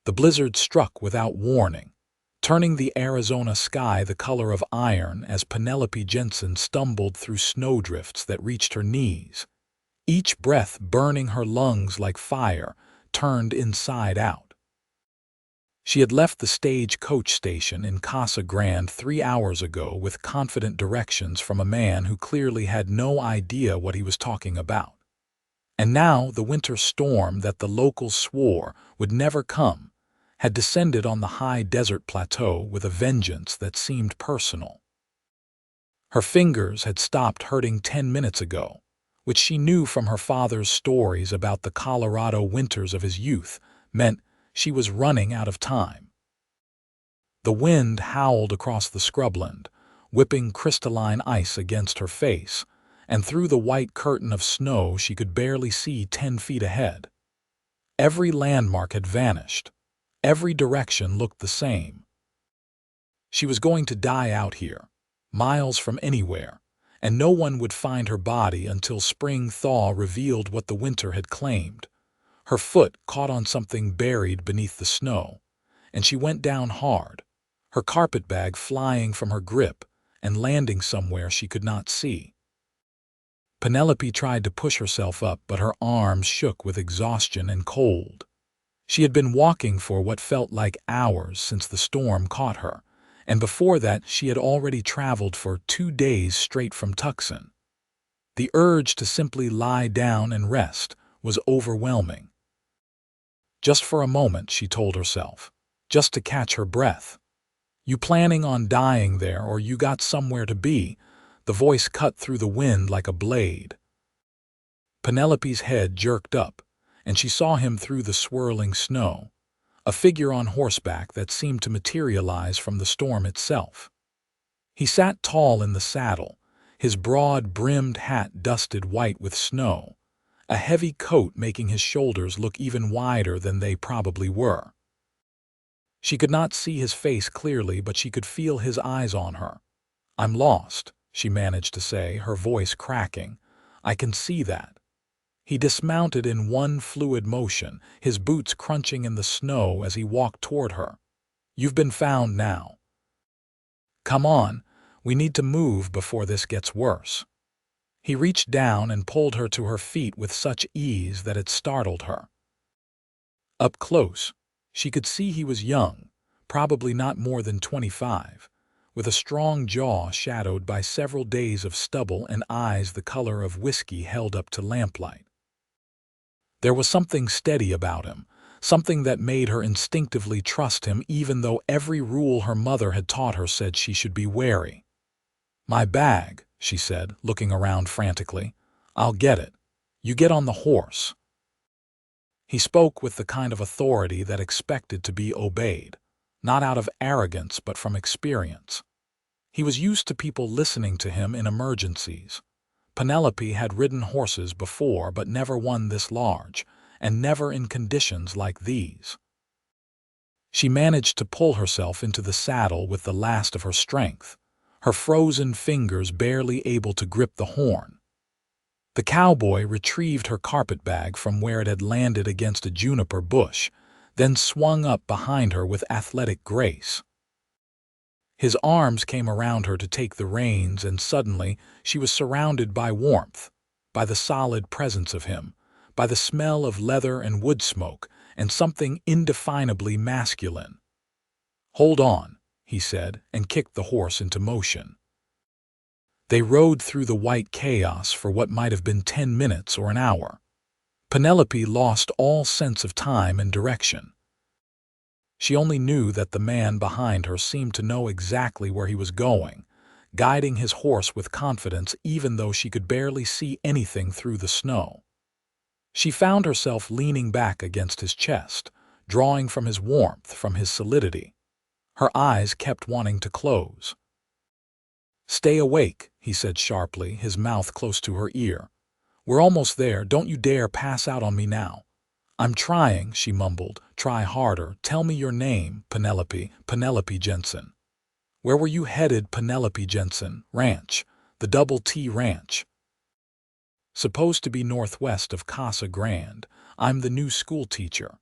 The blizzard struck without warning, turning the Arizona sky the color of iron as Penelope Jensen stumbled through snowdrifts that reached her knees, each breath burning her lungs like fire turned inside out. She had left the stage-coach station in Casa Grande 3 hours ago with confident directions from a man who clearly had no idea what he was talking about. And now the winter storm that the locals swore would never come had descended on the high desert plateau with a vengeance that seemed personal. Her fingers had stopped hurting 10 minutes ago, which she knew from her father's stories about the Colorado winters of his youth meant she was running out of time. The wind howled across the scrubland, whipping crystalline ice against her face, and through the white curtain of snow she could barely see 10 feet ahead. Every landmark had vanished. Every direction looked the same. She was going to die out here, miles from anywhere, and no one would find her body until spring thaw revealed what the winter had claimed. Her foot caught on something buried beneath the snow, and she went down hard, her carpetbag flying from her grip and landing somewhere she could not see. Penelope tried to push herself up, but her arms shook with exhaustion and cold. She had been walking for what felt like hours since the storm caught her, and before that she had already traveled for 2 days straight from Tucson. The urge to simply lie down and rest was overwhelming. Just for a moment, she told herself, just to catch her breath. You planning on dying there, or you got somewhere to be? The voice cut through the wind like a blade. Penelope's head jerked up, and she saw him through the swirling snow, a figure on horseback that seemed to materialize from the storm itself. He sat tall in the saddle, his broad-brimmed hat dusted white with snow, a heavy coat making his shoulders look even wider than they probably were. She could not see his face clearly, but she could feel his eyes on her. "I'm lost," she managed to say, her voice cracking. "I can see that." He dismounted in one fluid motion, his boots crunching in the snow as he walked toward her. "You've been found now. Come on, we need to move before this gets worse." He reached down and pulled her to her feet with such ease that it startled her. Up close, she could see he was young, probably not more than 25, with a strong jaw shadowed by several days of stubble and eyes the color of whiskey held up to lamplight. There was something steady about him, something that made her instinctively trust him even though every rule her mother had taught her said she should be wary. "My bag," she said, looking around frantically. "I'll get it. You get on the horse." He spoke with the kind of authority that expected to be obeyed, not out of arrogance but from experience. He was used to people listening to him in emergencies. Penelope had ridden horses before, but never one this large, and never in conditions like these. She managed to pull herself into the saddle with the last of her strength, her frozen fingers barely able to grip the horn. The cowboy retrieved her carpetbag from where it had landed against a juniper bush, then swung up behind her with athletic grace. His arms came around her to take the reins, and suddenly she was surrounded by warmth, by the solid presence of him, by the smell of leather and wood smoke, and something indefinably masculine. "Hold on," he said, and kicked the horse into motion. They rode through the white chaos for what might have been 10 minutes or an hour. Penelope lost all sense of time and direction. She only knew that the man behind her seemed to know exactly where he was going, guiding his horse with confidence even though she could barely see anything through the snow. She found herself leaning back against his chest, drawing from his warmth, from his solidity. Her eyes kept wanting to close. "Stay awake," he said sharply, his mouth close to her ear. "We're almost there. Don't you dare pass out on me now." "I'm trying," she mumbled. "Try harder. Tell me your name." "Penelope. Penelope Jensen." "Where were you headed?" "Penelope Jensen. Ranch. The Double T Ranch. Supposed to be northwest of Casa Grande. I'm the new school teacher."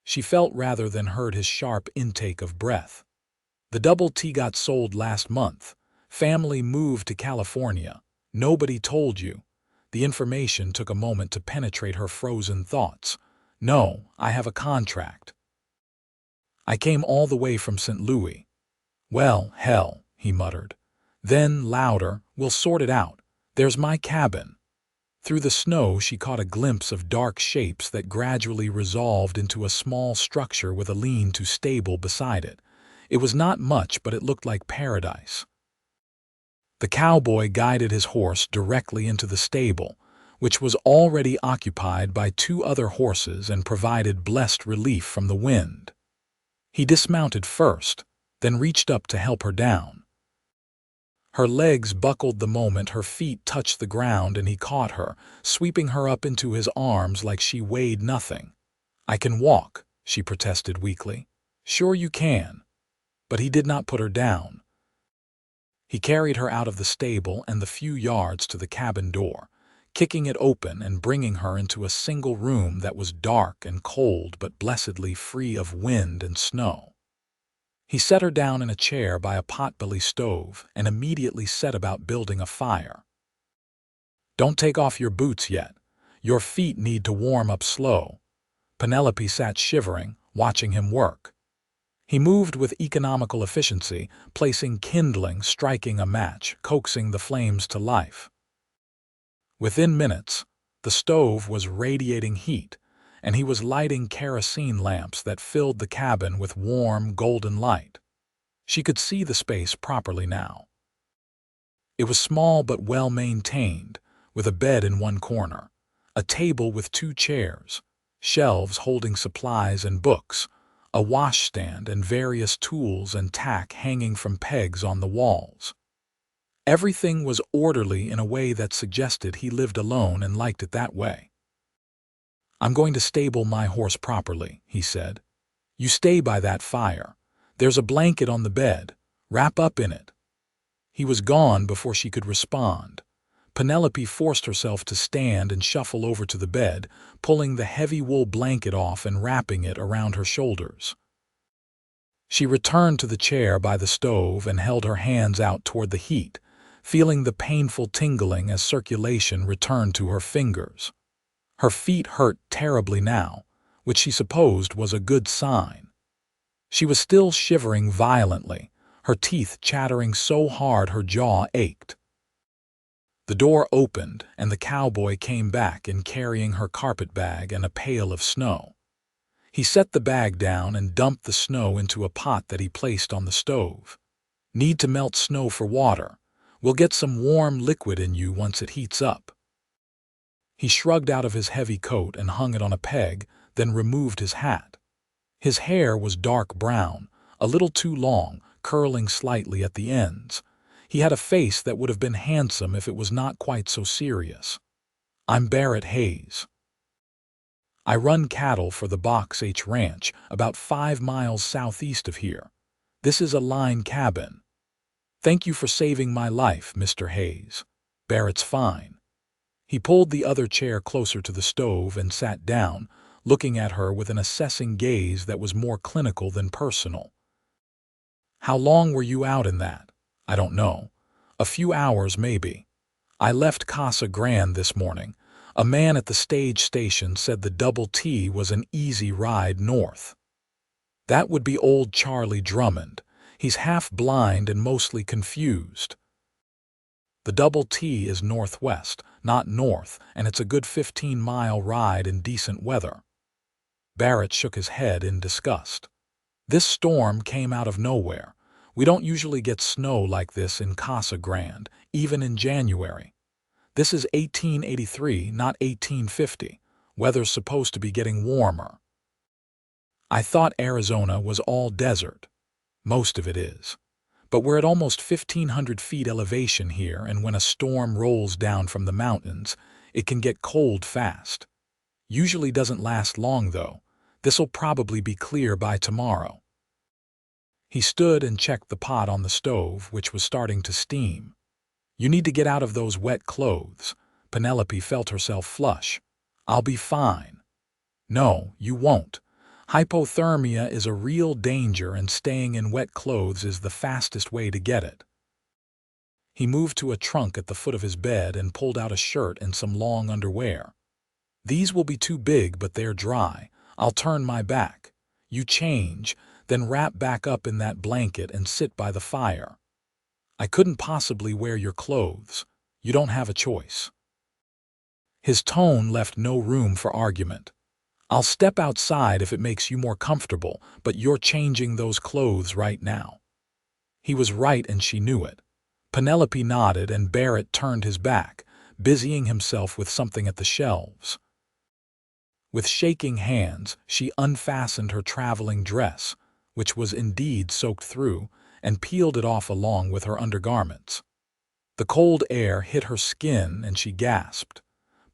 She felt rather than heard his sharp intake of breath. The double T got sold last month. Family moved to California. Nobody told you. The information took a moment to penetrate her frozen thoughts. No, I have a contract. I came all the way from St. Louis. Well, hell, he muttered. Then, louder, we'll sort it out. There's my cabin. Through the snow she caught a glimpse of dark shapes that gradually resolved into a small structure with a lean-to stable beside it. It was not much, but it looked like paradise. The cowboy guided his horse directly into the stable, which was already occupied by 2 other horses and provided blessed relief from the wind. He dismounted first, then reached up to help her down. Her legs buckled the moment her feet touched the ground, and he caught her, sweeping her up into his arms like she weighed nothing. "I can walk," she protested weakly. "Sure you can." But he did not put her down. He carried her out of the stable and the few yards to the cabin door, kicking it open and bringing her into a single room that was dark and cold but blessedly free of wind and snow. He set her down in a chair by a potbelly stove and immediately set about building a fire. "Don't take off your boots yet. Your feet need to warm up slow." Penelope sat shivering, watching him work. He moved with economical efficiency, placing kindling, striking a match, coaxing the flames to life. Within minutes, the stove was radiating heat, and he was lighting kerosene lamps that filled the cabin with warm, golden light. She could see the space properly now. It was small but well-maintained, with a bed in one corner, a table with 2 chairs, shelves holding supplies and books, a washstand and various tools and tack hanging from pegs on the walls. Everything was orderly in a way that suggested he lived alone and liked it that way. "I'm going to stable my horse properly," he said. "You stay by that fire. There's a blanket on the bed. Wrap up in it." He was gone before she could respond. Penelope forced herself to stand and shuffle over to the bed, pulling the heavy wool blanket off and wrapping it around her shoulders. She returned to the chair by the stove and held her hands out toward the heat, feeling the painful tingling as circulation returned to her fingers. Her feet hurt terribly now, which she supposed was a good sign. She was still shivering violently, her teeth chattering so hard her jaw ached. The door opened, and the cowboy came back in carrying her carpet bag and a pail of snow. He set the bag down and dumped the snow into a pot that he placed on the stove. "Need to melt snow for water. We'll get some warm liquid in you once it heats up." He shrugged out of his heavy coat and hung it on a peg, then removed his hat. His hair was dark brown, a little too long, curling slightly at the ends. He had a face that would have been handsome if it was not quite so serious. "I'm Barrett Hayes. I run cattle for the Box H Ranch, about 5 miles southeast of here. This is a line cabin. Thank you for saving my life, Mr. Hayes. Barrett's fine." He pulled the other chair closer to the stove and sat down, looking at her with an assessing gaze that was more clinical than personal. "How long were you out in that?" "I don't know. A few hours, maybe. I left Casa Grande this morning. A man at the stage station said the Double T was an easy ride north." "That would be old Charlie Drummond. He's half blind and mostly confused." "The Double T is northwest, not north, and it's a good 15-mile ride in decent weather." Barrett shook his head in disgust. "This storm came out of nowhere. We don't usually get snow like this in Casa Grande, even in January. This is 1883, not 1850. Weather's supposed to be getting warmer." "I thought Arizona was all desert." "Most of it is. But we're at almost 1,500 feet elevation here, and when a storm rolls down from the mountains, it can get cold fast. Usually doesn't last long, though. This'll probably be clear by tomorrow." He stood and checked the pot on the stove, which was starting to steam. "You need to get out of those wet clothes." Penelope felt herself flush. "I'll be fine." "No, you won't. Hypothermia is a real danger and staying in wet clothes is the fastest way to get it. He moved to a trunk at the foot of his bed and pulled out a shirt and some long underwear. These will be too big, but they're dry. I'll turn my back. You change, then wrap back up in that blanket and sit by the fire. I couldn't possibly wear your clothes. You don't have a choice. His tone left no room for argument. I'll step outside if it makes you more comfortable, but you're changing those clothes right now. He was right and she knew it. Penelope nodded and Barrett turned his back, busying himself with something at the shelves. With shaking hands, she unfastened her traveling dress, which was indeed soaked through, and peeled it off along with her undergarments. The cold air hit her skin and she gasped,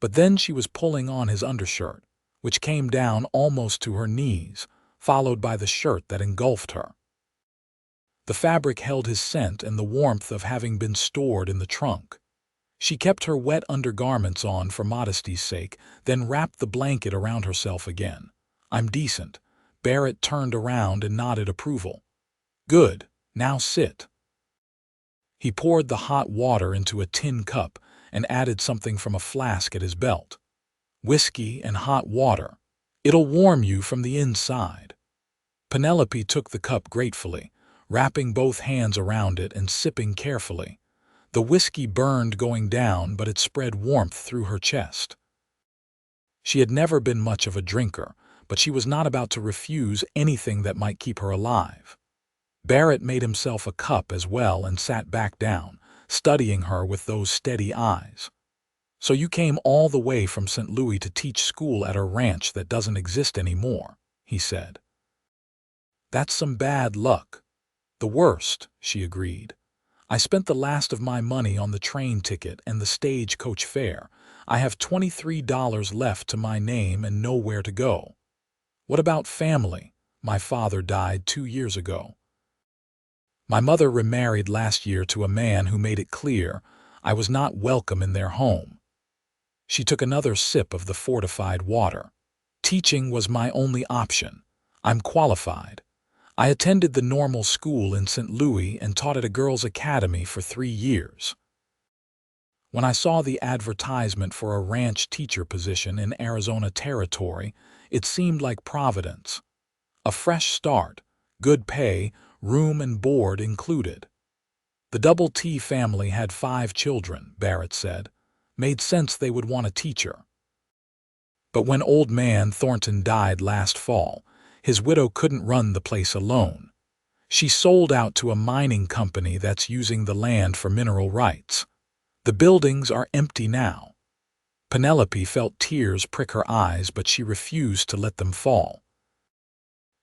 but then she was pulling on his undershirt, which came down almost to her knees, followed by the shirt that engulfed her. The fabric held his scent and the warmth of having been stored in the trunk. She kept her wet undergarments on for modesty's sake, then wrapped the blanket around herself again. I'm decent. Barrett turned around and nodded approval. Good. Now sit. He poured the hot water into a tin cup and added something from a flask at his belt. Whiskey and hot water. It'll warm you from the inside. Penelope took the cup gratefully, wrapping both hands around it and sipping carefully. The whiskey burned going down, but it spread warmth through her chest. She had never been much of a drinker, but she was not about to refuse anything that might keep her alive. Barrett made himself a cup as well and sat back down, studying her with those steady eyes. So you came all the way from St. Louis to teach school at a ranch that doesn't exist anymore, he said. That's some bad luck. The worst, she agreed. I spent the last of my money on the train ticket and the stagecoach fare. I have $23 left to my name and nowhere to go. What about family? My father died 2 years ago. My mother remarried last year to a man who made it clear I was not welcome in their home. She took another sip of the fortified water. Teaching was my only option. I'm qualified. I attended the normal school in St. Louis and taught at a girls' academy for 3 years. When I saw the advertisement for a ranch teacher position in Arizona Territory, it seemed like Providence. A fresh start, good pay, room and board included. The Double T family had 5 children, Barrett said. Made sense they would want a teacher. But when old man Thornton died last fall, his widow couldn't run the place alone. She sold out to a mining company that's using the land for mineral rights. The buildings are empty now. Penelope felt tears prick her eyes, but she refused to let them fall.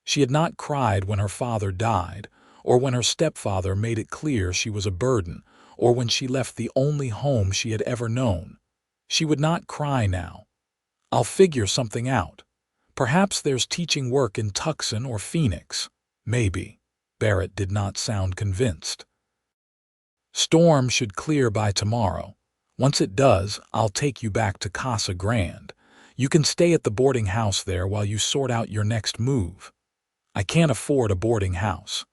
She had not cried when her father died, or when her stepfather made it clear she was a burden, or when she left the only home she had ever known. She would not cry now. I'll figure something out. Perhaps there's teaching work in Tucson or Phoenix. Maybe. Barrett did not sound convinced. Storm should clear by tomorrow. Once it does, I'll take you back to Casa Grande. You can stay at the boarding house there while you sort out your next move. I can't afford a boarding house.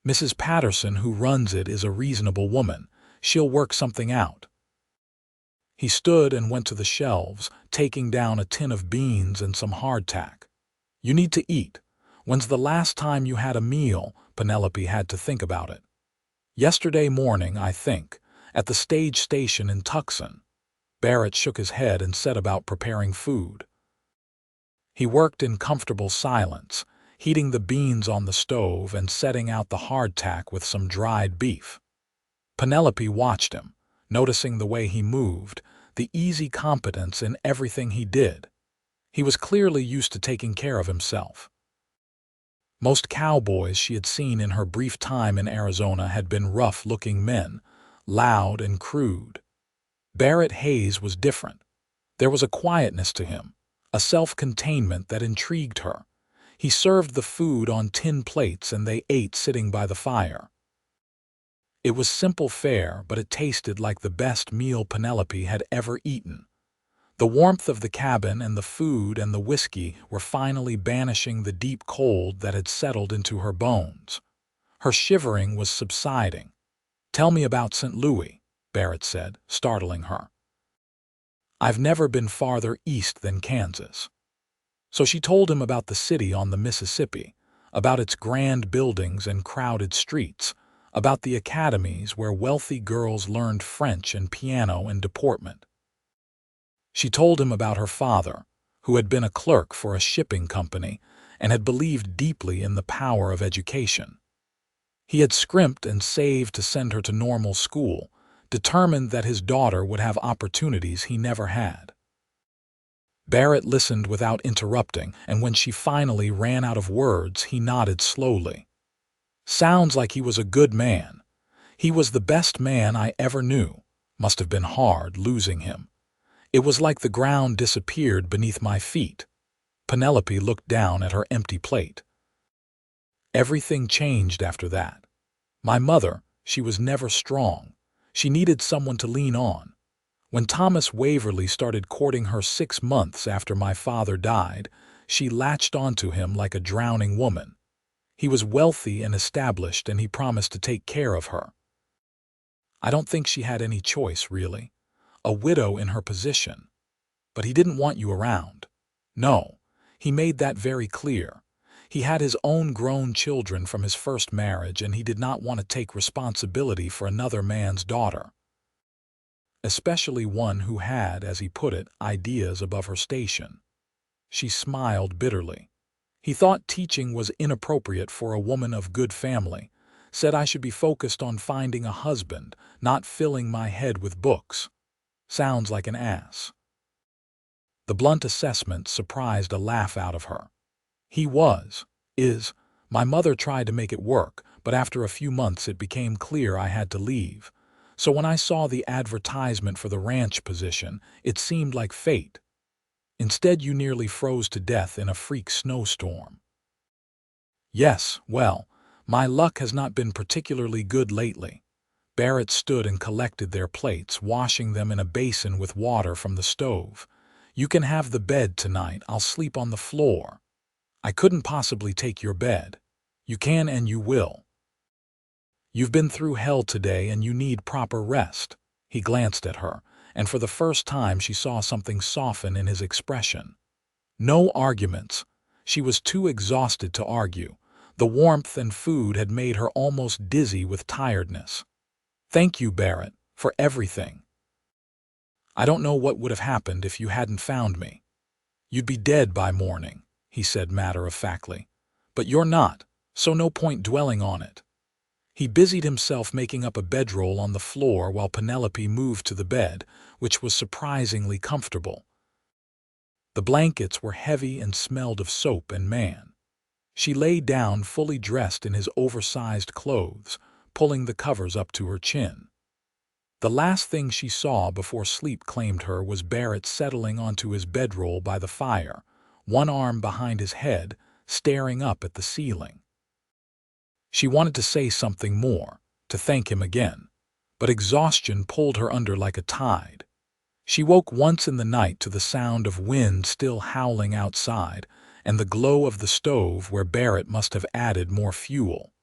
Mrs. Patterson, who runs it, is a reasonable woman. She'll work something out. He stood and went to the shelves, taking down a tin of beans and some hardtack. You need to eat. When's the last time you had a meal? Penelope had to think about it. Yesterday morning, I think, at the stage station in Tucson. Barrett shook his head and set about preparing food. He worked in comfortable silence, heating the beans on the stove and setting out the hardtack with some dried beef. Penelope watched him, noticing the way he moved, the easy competence in everything he did. He was clearly used to taking care of himself. Most cowboys she had seen in her brief time in Arizona had been rough-looking men, loud and crude. Barrett Hayes was different. There was a quietness to him, a self-containment that intrigued her. He served the food on tin plates and they ate sitting by the fire. It was simple fare, but it tasted like the best meal Penelope had ever eaten. The warmth of the cabin and the food and the whiskey were finally banishing the deep cold that had settled into her bones. Her shivering was subsiding. "Tell me about St. Louis," Barrett said, startling her. "I've never been farther east than Kansas." So she told him about the city on the Mississippi, about its grand buildings and crowded streets, about the academies where wealthy girls learned French and piano and deportment. She told him about her father, who had been a clerk for a shipping company and had believed deeply in the power of education. He had scrimped and saved to send her to normal school, determined that his daughter would have opportunities he never had. Barrett listened without interrupting, and when she finally ran out of words, he nodded slowly. "Sounds like he was a good man. He was the best man I ever knew. Must have been hard losing him. It was like the ground disappeared beneath my feet." Penelope looked down at her empty plate. "Everything changed after that. My mother, she was never strong. She needed someone to lean on. When Thomas Waverly started courting her 6 months after my father died, she latched onto him like a drowning woman. He was wealthy and established, and he promised to take care of her. I don't think she had any choice, really. A widow in her position. But he didn't want you around. No, he made that very clear. He had his own grown children from his first marriage, and he did not want to take responsibility for another man's daughter. Especially one who had, as he put it, ideas above her station." She smiled bitterly. "He thought teaching was inappropriate for a woman of good family, said I should be focused on finding a husband, not filling my head with books. Sounds like an ass." The blunt assessment surprised a laugh out of her. "He is. My mother tried to make it work, but after a few months it became clear I had to leave. So when I saw the advertisement for the ranch position, it seemed like fate. Instead, you nearly froze to death in a freak snowstorm." "Yes, well, my luck has not been particularly good lately." Barrett stood and collected their plates, washing them in a basin with water from the stove. "You can have the bed tonight. I'll sleep on the floor." "I couldn't possibly take your bed." "You can and you will. You've been through hell today and you need proper rest." He glanced at her, and for the first time she saw something soften in his expression. No arguments. She was too exhausted to argue. The warmth and food had made her almost dizzy with tiredness. "Thank you, Barrett, for everything. I don't know what would have happened if you hadn't found me." "You'd be dead by morning," he said matter-of-factly. "But you're not, so no point dwelling on it." He busied himself making up a bedroll on the floor while Penelope moved to the bed, which was surprisingly comfortable. The blankets were heavy and smelled of soap and man. She lay down fully dressed in his oversized clothes, pulling the covers up to her chin. The last thing she saw before sleep claimed her was Barrett settling onto his bedroll by the fire, one arm behind his head, staring up at the ceiling. She wanted to say something more, to thank him again, but exhaustion pulled her under like a tide. She woke once in the night to the sound of wind still howling outside and the glow of the stove where Barrett must have added more fuel.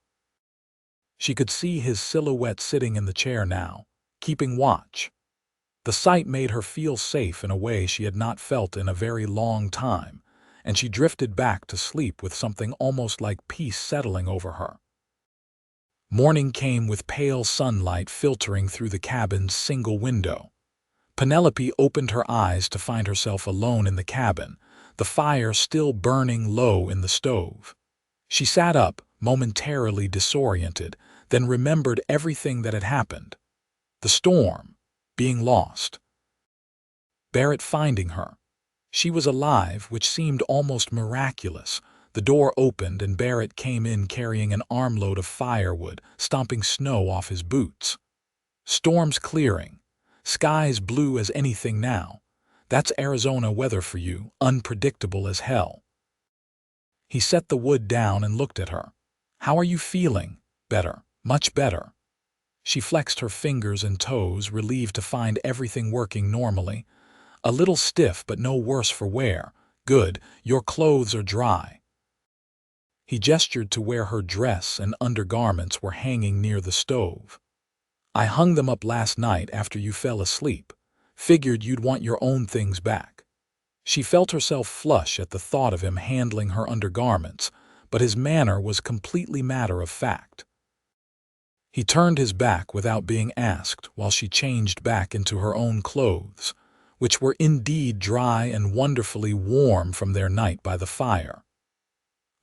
She could see his silhouette sitting in the chair now, keeping watch. The sight made her feel safe in a way she had not felt in a very long time, and she drifted back to sleep with something almost like peace settling over her. Morning came with pale sunlight filtering through the cabin's single window. Penelope opened her eyes to find herself alone in the cabin, the fire still burning low in the stove. She sat up, momentarily disoriented, then remembered everything that had happened. The storm, being lost, Barrett finding her. She was alive, which seemed almost miraculous. The door opened and Barrett came in carrying an armload of firewood, stomping snow off his boots. Storms clearing. Skies blue as anything now. That's Arizona weather for you, unpredictable as hell. He set the wood down and looked at her. "How are you feeling?" "Better, much better." She flexed her fingers and toes, relieved to find everything working normally. A little stiff, but no worse for wear. Good, your clothes are dry. He gestured to where her dress and undergarments were hanging near the stove. I hung them up last night after you fell asleep. Figured you'd want your own things back. She felt herself flush at the thought of him handling her undergarments, but his manner was completely matter of fact. He turned his back without being asked while she changed back into her own clothes, which were indeed dry and wonderfully warm from their night by the fire.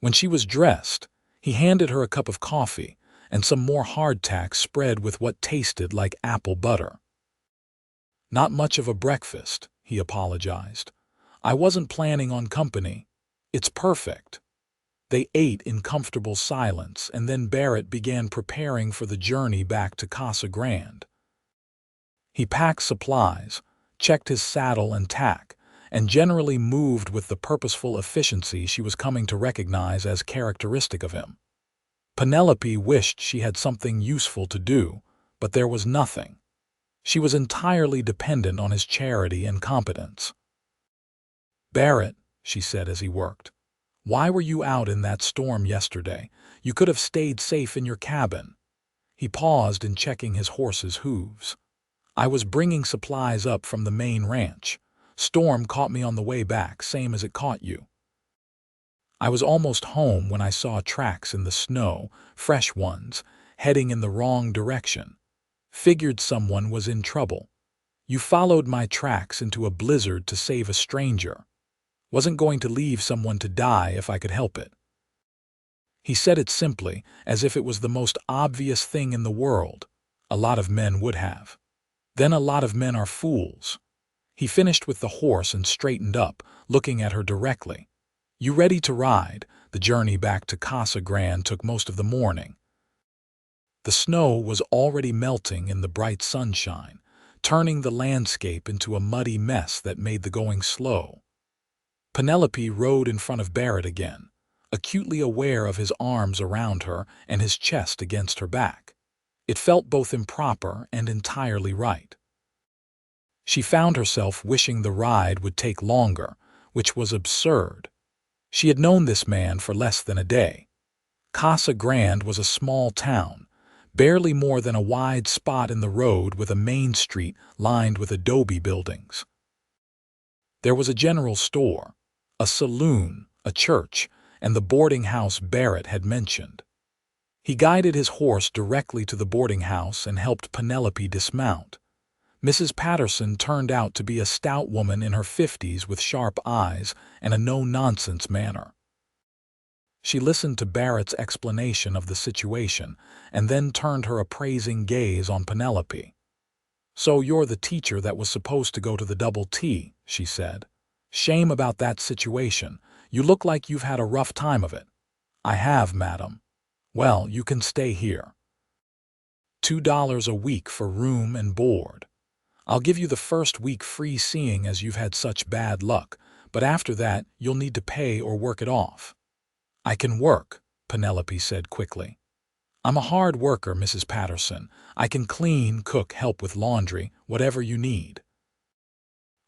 When she was dressed, he handed her a cup of coffee and some more hardtack spread with what tasted like apple butter. Not much of a breakfast, he apologized. I wasn't planning on company. It's perfect. They ate in comfortable silence, and then Barrett began preparing for the journey back to Casa Grande. He packed supplies, checked his saddle and tack, and generally moved with the purposeful efficiency she was coming to recognize as characteristic of him. Penelope wished she had something useful to do, but there was nothing. She was entirely dependent on his charity and competence. "Barrett," she said as he worked, "why were you out in that storm yesterday? You could have stayed safe in your cabin." He paused in checking his horse's hooves. "I was bringing supplies up from the main ranch. Storm caught me on the way back, same as it caught you. I was almost home when I saw tracks in the snow, fresh ones, heading in the wrong direction. Figured someone was in trouble. You followed my tracks into a blizzard to save a stranger. Wasn't going to leave someone to die if I could help it." He said it simply, as if it was the most obvious thing in the world. A lot of men would have. Then a lot of men are fools. He finished with the horse and straightened up, looking at her directly. "You ready to ride?" The journey back to Casa Grande took most of the morning. The snow was already melting in the bright sunshine, turning the landscape into a muddy mess that made the going slow. Penelope rode in front of Barrett again, acutely aware of his arms around her and his chest against her back. It felt both improper and entirely right. She found herself wishing the ride would take longer, which was absurd. She had known this man for less than a day. Casa Grande was a small town, barely more than a wide spot in the road with a main street lined with adobe buildings. There was a general store, a saloon, a church, and the boarding house Barrett had mentioned. He guided his horse directly to the boarding house and helped Penelope dismount. Mrs. Patterson turned out to be a stout woman in her 50s with sharp eyes and a no-nonsense manner. She listened to Barrett's explanation of the situation and then turned her appraising gaze on Penelope. "So you're the teacher that was supposed to go to the Double T," she said. "Shame about that situation. You look like you've had a rough time of it." "I have, madam." "Well, you can stay here. $2 a week for room and board. I'll give you the first week free seeing as you've had such bad luck, but after that you'll need to pay or work it off." "I can work," Penelope said quickly. "I'm a hard worker, Mrs. Patterson. I can clean, cook, help with laundry, whatever you need."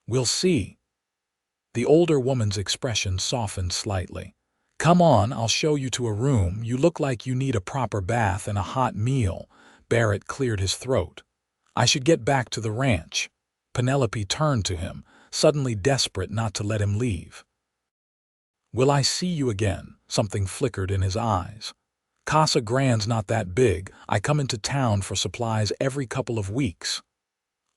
"We'll see." The older woman's expression softened slightly. "Come on, I'll show you to a room. You look like you need a proper bath and a hot meal." Barrett cleared his throat. "I should get back to the ranch." Penelope turned to him, suddenly desperate not to let him leave. "Will I see you again?" Something flickered in his eyes. "Casa Grande's not that big. I come into town for supplies every couple of weeks."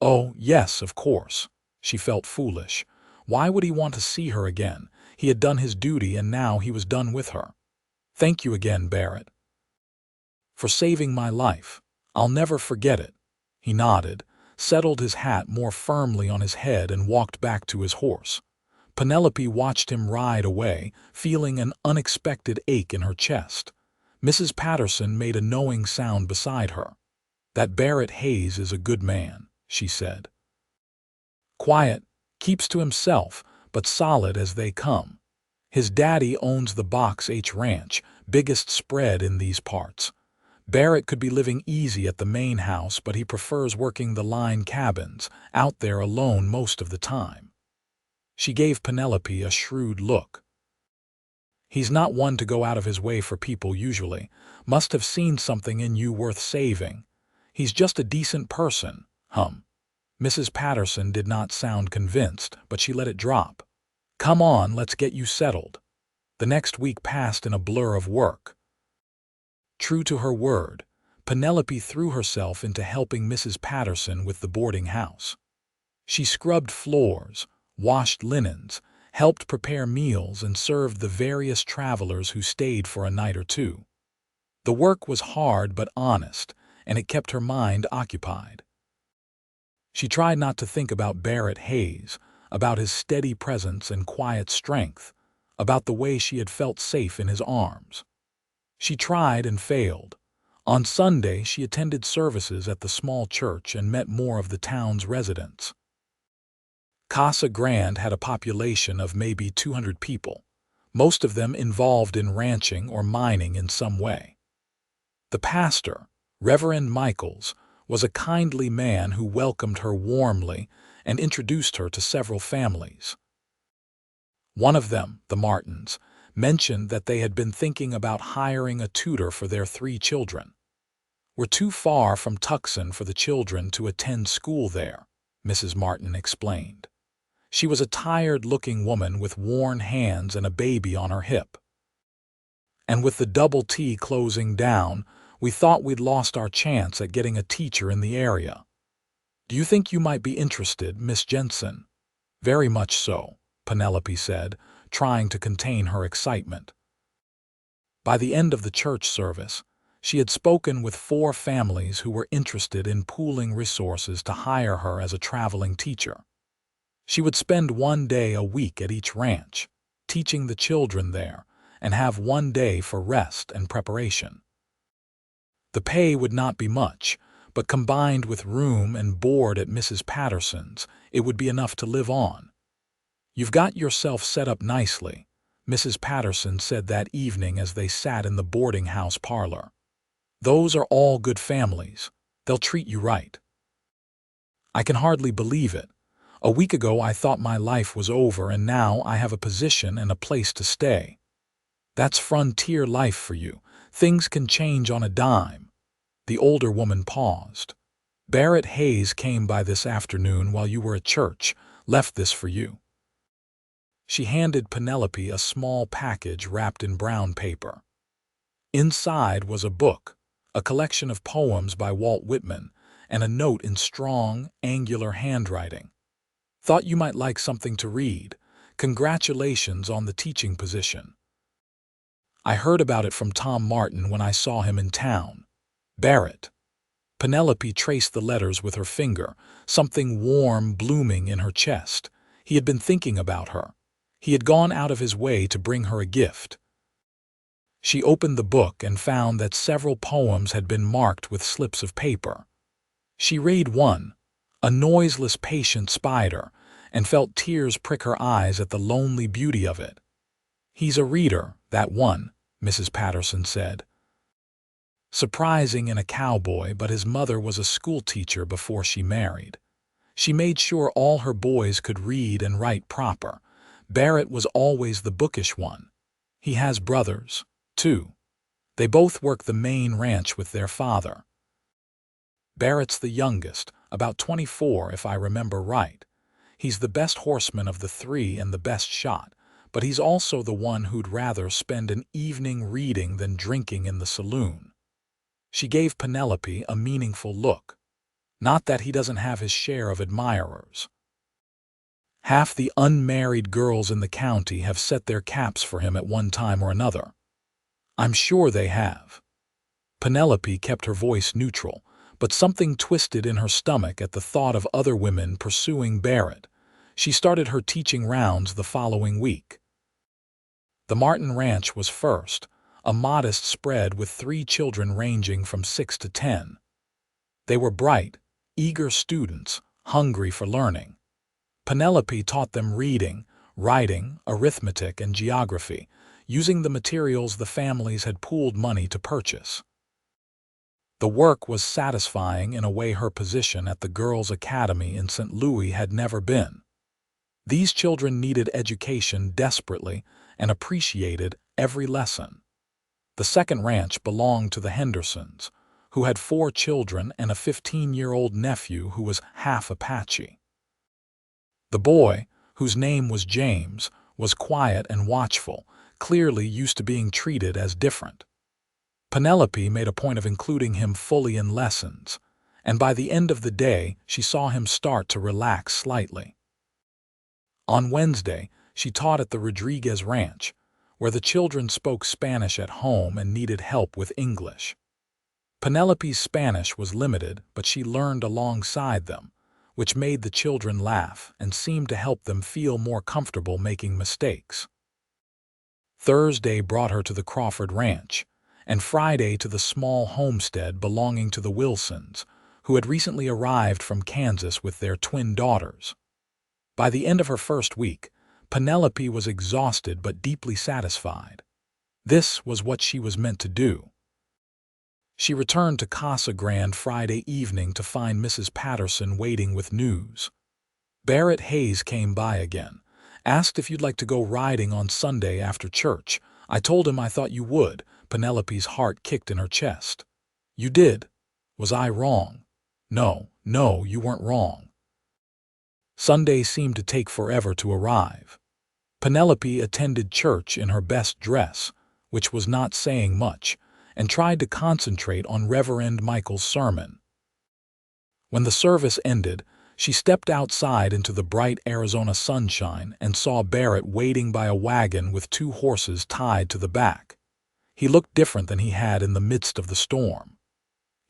"Oh, yes, of course." She felt foolish. Why would he want to see her again? He had done his duty and now he was done with her. "Thank you again, Barrett, for saving my life. I'll never forget it." He nodded, settled his hat more firmly on his head and walked back to his horse. Penelope watched him ride away, feeling an unexpected ache in her chest. Mrs. Patterson made a knowing sound beside her. "That Barrett Hayes is a good man," she said. "Quiet, keeps to himself, but solid as they come. His daddy owns the Box H Ranch, biggest spread in these parts. Barrett could be living easy at the main house, but he prefers working the line cabins, out there alone most of the time. She gave Penelope a shrewd look. "He's not one to go out of his way for people usually. Must have seen something in you worth saving. He's just a decent person, Mrs. Patterson did not sound convinced, but she let it drop. "Come on, let's get you settled." The next week passed in a blur of work. True to her word, Penelope threw herself into helping Mrs. Patterson with the boarding house. She scrubbed floors, washed linens, helped prepare meals, and served the various travelers who stayed for a night or two. The work was hard but honest, and it kept her mind occupied. She tried not to think about Barrett Hayes, about his steady presence and quiet strength, about the way she had felt safe in his arms. She tried and failed. On Sunday, she attended services at the small church and met more of the town's residents. Casa Grande had a population of maybe 200 people, most of them involved in ranching or mining in some way. The pastor, Reverend Michaels, was a kindly man who welcomed her warmly and introduced her to several families. One of them, the Martins, mentioned that they had been thinking about hiring a tutor for their 3 children. "We're too far from Tucson for the children to attend school there," Mrs. Martin explained. She was a tired-looking woman with worn hands and a baby on her hip. "And with the Double T closing down, we thought we'd lost our chance at getting a teacher in the area. Do you think you might be interested, Miss Jensen?" "Very much so," Penelope said, trying to contain her excitement. By the end of the church service, she had spoken with 4 families who were interested in pooling resources to hire her as a traveling teacher. She would spend 1 day a week at each ranch, teaching the children there, and have 1 day for rest and preparation. The pay would not be much, but combined with room and board at Mrs. Patterson's, it would be enough to live on. "You've got yourself set up nicely," Mrs. Patterson said that evening as they sat in the boarding house parlor. "Those are all good families. They'll treat you right." "I can hardly believe it. A week ago I thought my life was over, and now I have a position and a place to stay." "That's frontier life for you. Things can change on a dime." The older woman paused. "Barrett Hayes came by this afternoon while you were at church, left this for you." She handed Penelope a small package wrapped in brown paper. Inside was a book, a collection of poems by Walt Whitman, and a note in strong, angular handwriting. "Thought you might like something to read. Congratulations on the teaching position. I heard about it from Tom Martin when I saw him in town. Barrett." Penelope traced the letters with her finger, something warm blooming in her chest. He had been thinking about her. He had gone out of his way to bring her a gift. She opened the book and found that several poems had been marked with slips of paper. She read one, "A Noiseless Patient Spider," and felt tears prick her eyes at the lonely beauty of it. "He's a reader, that one," Mrs. Patterson said. Surprising in a cowboy, but his mother was a schoolteacher before she married. She made sure all her boys could read and write proper. Barrett was always the bookish one. He has brothers, too. They both work the main ranch with their father. Barrett's the youngest, about 24 if I remember right. He's the best horseman of the 3 and the best shot, but he's also the one who'd rather spend an evening reading than drinking in the saloon. She gave Penelope a meaningful look. Not that he doesn't have his share of admirers. Half the unmarried girls in the county have set their caps for him at one time or another. I'm sure they have. Penelope kept her voice neutral, but something twisted in her stomach at the thought of other women pursuing Barrett. She started her teaching rounds the following week. The Martin Ranch was first, a modest spread with 3 children ranging from 6 to 10. They were bright, eager students, hungry for learning. Penelope taught them reading, writing, arithmetic, and geography, using the materials the families had pooled money to purchase. The work was satisfying in a way her position at the Girls' Academy in St. Louis had never been. These children needed education desperately and appreciated every lesson. The second ranch belonged to the Hendersons, who had 4 children and a 15-year-old nephew who was half Apache. The boy, whose name was James, was quiet and watchful, clearly used to being treated as different. Penelope made a point of including him fully in lessons, and by the end of the day she saw him start to relax slightly. On Wednesday, she taught at the Rodriguez Ranch, where the children spoke Spanish at home and needed help with English. Penelope's Spanish was limited, but she learned alongside them, which made the children laugh and seemed to help them feel more comfortable making mistakes. Thursday brought her to the Crawford Ranch, and Friday to the small homestead belonging to the Wilsons, who had recently arrived from Kansas with their twin daughters. By the end of her first week, Penelope was exhausted but deeply satisfied. This was what she was meant to do. She returned to Casa Grande Friday evening to find Mrs. Patterson waiting with news. Barrett Hayes came by again, asked if you'd like to go riding on Sunday after church. I told him I thought you would. Penelope's heart kicked in her chest. You did? Was I wrong? No, you weren't wrong. Sunday seemed to take forever to arrive. Penelope attended church in her best dress, which was not saying much, and tried to concentrate on Reverend Michael's sermon. When the service ended, she stepped outside into the bright Arizona sunshine and saw Barrett waiting by a wagon with 2 horses tied to the back. He looked different than he had in the midst of the storm.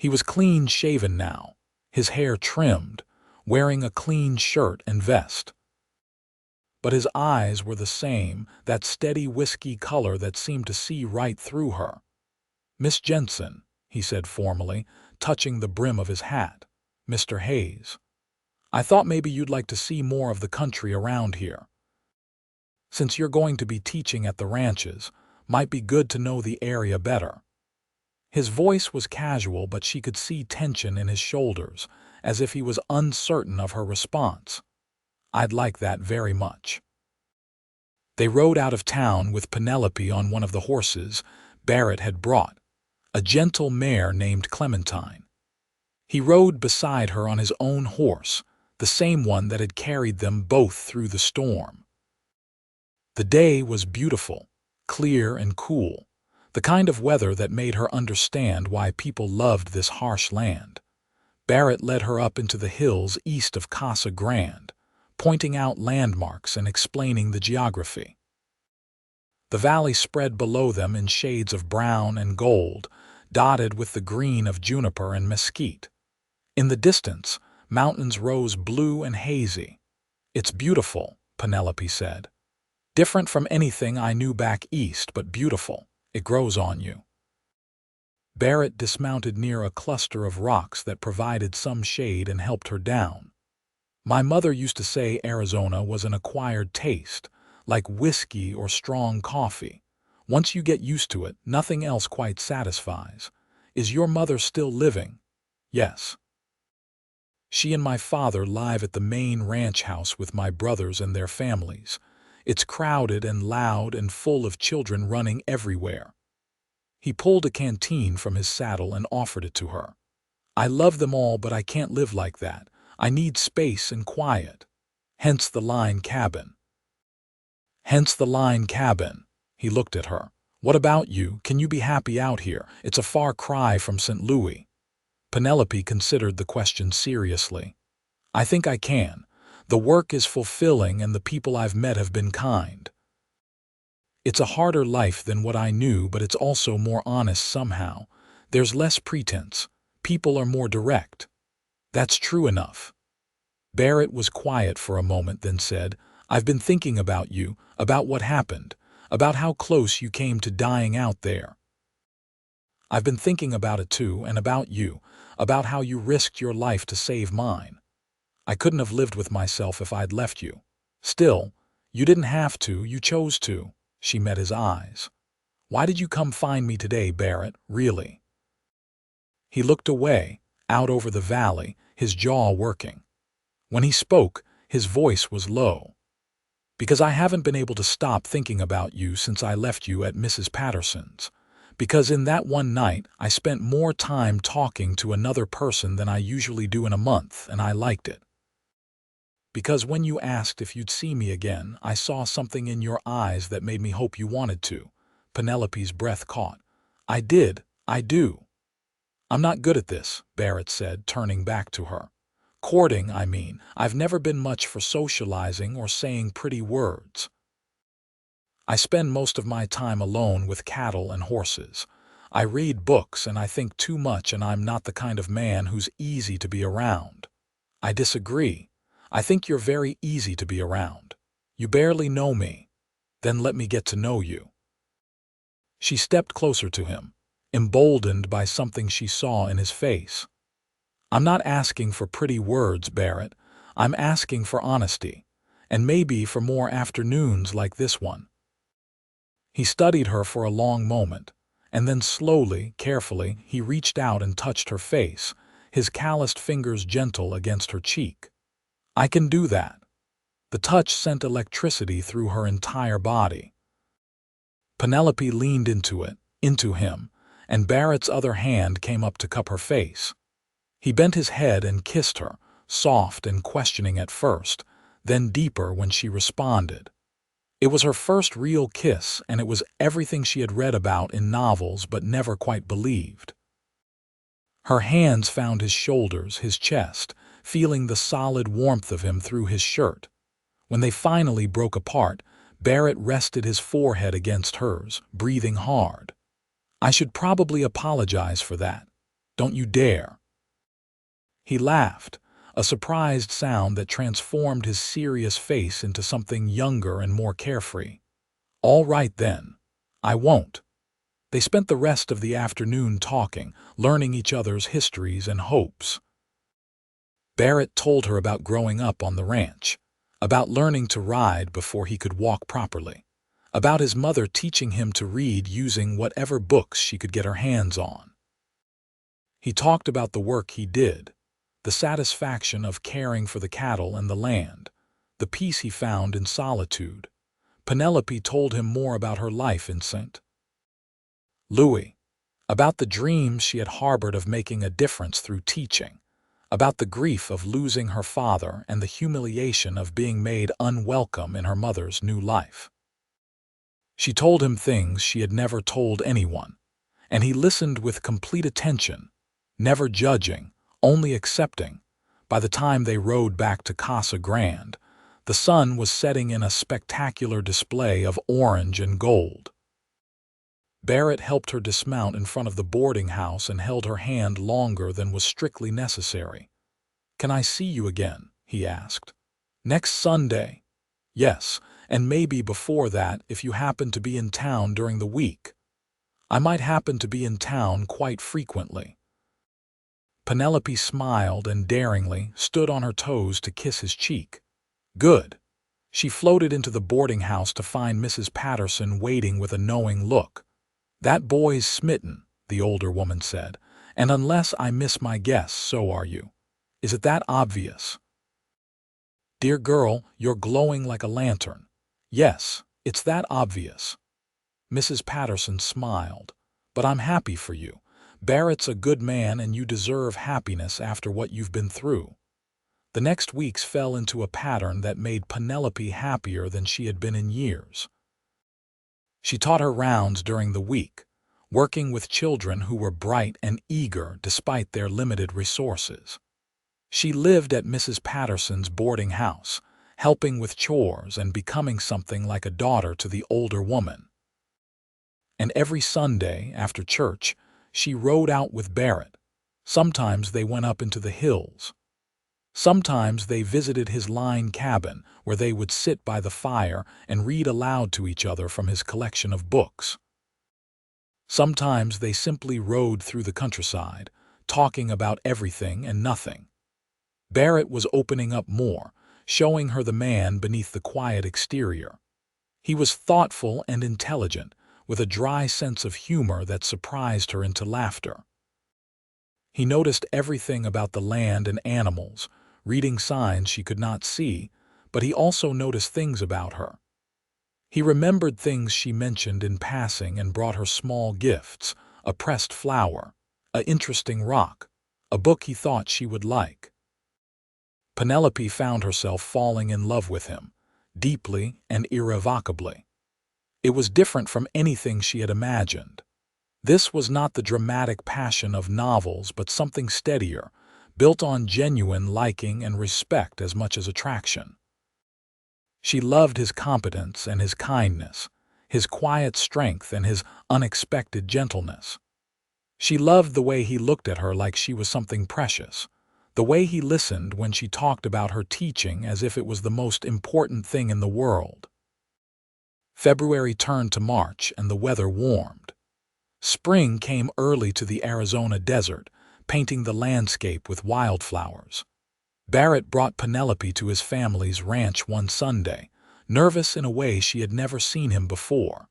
He was clean-shaven now, his hair trimmed, wearing a clean shirt and vest. But his eyes were the same, that steady whiskey color that seemed to see right through her. "Miss Jensen," he said formally, touching the brim of his hat. "Mr. Hayes. I thought maybe you'd like to see more of the country around here. Since you're going to be teaching at the ranches, might be good to know the area better." His voice was casual, but she could see tension in his shoulders, as if he was uncertain of her response. "I'd like that very much." They rode out of town with Penelope on one of the horses Barrett had brought, a gentle mare named Clementine. He rode beside her on his own horse, the same one that had carried them both through the storm. The day was beautiful, clear and cool, the kind of weather that made her understand why people loved this harsh land. Barrett led her up into the hills east of Casa Grande, pointing out landmarks and explaining the geography. The valley spread below them in shades of brown and gold, dotted with the green of juniper and mesquite. In the distance, mountains rose blue and hazy. "It's beautiful," Penelope said. "Different from anything I knew back east, but beautiful. It grows on you." Barrett dismounted near a cluster of rocks that provided some shade and helped her down. "My mother used to say Arizona was an acquired taste, like whiskey or strong coffee. Once you get used to it, nothing else quite satisfies. Is your mother still living?" "Yes. She and my father live at the main ranch house with my brothers and their families. It's crowded and loud and full of children running everywhere." He pulled a canteen from his saddle and offered it to her. "I love them all, but I can't live like that. I need space and quiet. Hence the line cabin." "Hence the line cabin." He looked at her. "What about you? Can you be happy out here? It's a far cry from St. Louis." Penelope considered the question seriously. "I think I can. The work is fulfilling and the people I've met have been kind. It's a harder life than what I knew, but it's also more honest somehow. There's less pretense. People are more direct." "That's true enough." Barrett was quiet for a moment, then said, "I've been thinking about you, about what happened, about how close you came to dying out there. I've been thinking about it too, and about you, about how you risked your life to save mine. I couldn't have lived with myself if I'd left you. Still, you didn't have to, you chose to." She met his eyes. "Why did you come find me today, Barrett, really?" He looked away, out over the valley, his jaw working. When he spoke, his voice was low. Because I haven't been able to stop thinking about you since I left you at Mrs. Patterson's. Because in that one night, I spent more time talking to another person than I usually do in a month, and I liked it. Because when you asked if you'd see me again, I saw something in your eyes that made me hope you wanted to. Penelope's breath caught. I did. I do. I'm not good at this, Barrett said, turning back to her. Courting, I mean. I've never been much for socializing or saying pretty words. I spend most of my time alone with cattle and horses. I read books and I think too much, and I'm not the kind of man who's easy to be around. I disagree. I think you're very easy to be around. You barely know me. Then let me get to know you. She stepped closer to him, emboldened by something she saw in his face. I'm not asking for pretty words, Barrett. I'm asking for honesty, and maybe for more afternoons like this one. He studied her for a long moment, and then slowly, carefully, he reached out and touched her face, his calloused fingers gentle against her cheek. I can do that. The touch sent electricity through her entire body. Penelope leaned into him, and Barrett's other hand came up to cup her face. He bent his head and kissed her, soft and questioning at first, then deeper when she responded. It was her first real kiss, and it was everything she had read about in novels but never quite believed. Her hands found his shoulders, his chest, feeling the solid warmth of him through his shirt. When they finally broke apart, Barrett rested his forehead against hers, breathing hard. I should probably apologize for that. Don't you dare. He laughed, a surprised sound that transformed his serious face into something younger and more carefree. All right then. I won't. They spent the rest of the afternoon talking, learning each other's histories and hopes. Barrett told her about growing up on the ranch, about learning to ride before he could walk properly, about his mother teaching him to read using whatever books she could get her hands on. He talked about the work he did, the satisfaction of caring for the cattle and the land, the peace he found in solitude. Penelope told him more about her life in St. Louis, about the dreams she had harbored of making a difference through teaching, about the grief of losing her father and the humiliation of being made unwelcome in her mother's new life. She told him things she had never told anyone, and he listened with complete attention, never judging, only accepting. By the time they rode back to Casa Grande, the sun was setting in a spectacular display of orange and gold. Barrett helped her dismount in front of the boarding house and held her hand longer than was strictly necessary. Can I see you again? He asked. Next Sunday? Yes, and maybe before that if you happen to be in town during the week. I might happen to be in town quite frequently. Penelope smiled and daringly stood on her toes to kiss his cheek. Good. She floated into the boarding house to find Mrs. Patterson waiting with a knowing look. That boy's smitten, the older woman said, and unless I miss my guess, so are you. Is it that obvious? Dear girl, you're glowing like a lantern. Yes, it's that obvious. Mrs. Patterson smiled. But I'm happy for you. Barrett's a good man and you deserve happiness after what you've been through. The next weeks fell into a pattern that made Penelope happier than she had been in years. She taught her rounds during the week, working with children who were bright and eager despite their limited resources. She lived at Mrs. Patterson's boarding house, helping with chores and becoming something like a daughter to the older woman. And every Sunday, after church, she rode out with Barrett. Sometimes they went up into the hills. Sometimes they visited his line cabin, where they would sit by the fire and read aloud to each other from his collection of books. Sometimes they simply rode through the countryside, talking about everything and nothing. Barrett was opening up more, showing her the man beneath the quiet exterior. He was thoughtful and intelligent, with a dry sense of humor that surprised her into laughter. He noticed everything about the land and animals, reading signs she could not see, but he also noticed things about her. He remembered things she mentioned in passing and brought her small gifts, a pressed flower, an interesting rock, a book he thought she would like. Penelope found herself falling in love with him, deeply and irrevocably. It was different from anything she had imagined. This was not the dramatic passion of novels, but something steadier, built on genuine liking and respect as much as attraction. She loved his competence and his kindness, his quiet strength and his unexpected gentleness. She loved the way he looked at her like she was something precious, the way he listened when she talked about her teaching as if it was the most important thing in the world. February turned to March and the weather warmed. Spring came early to the Arizona desert, painting the landscape with wildflowers. Barrett brought Penelope to his family's ranch one Sunday, nervous in a way she had never seen him before.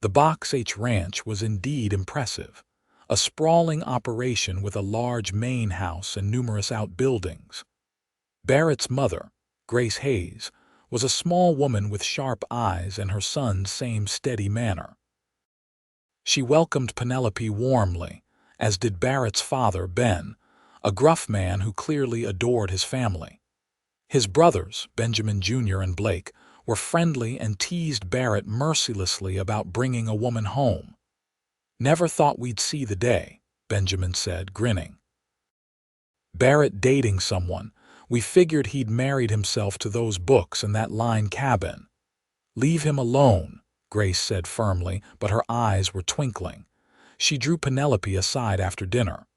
The Box H Ranch was indeed impressive, a sprawling operation with a large main house and numerous outbuildings. Barrett's mother, Grace Hayes, was a small woman with sharp eyes and her son's same steady manner. She welcomed Penelope warmly, as did Barrett's father, Ben, a gruff man who clearly adored his family. His brothers, Benjamin Jr. and Blake, were friendly and teased Barrett mercilessly about bringing a woman home. "Never thought we'd see the day," Benjamin said, grinning. "Barrett dating someone. We figured he'd married himself to those books and that line cabin." "Leave him alone," Grace said firmly, but her eyes were twinkling. She drew Penelope aside after dinner.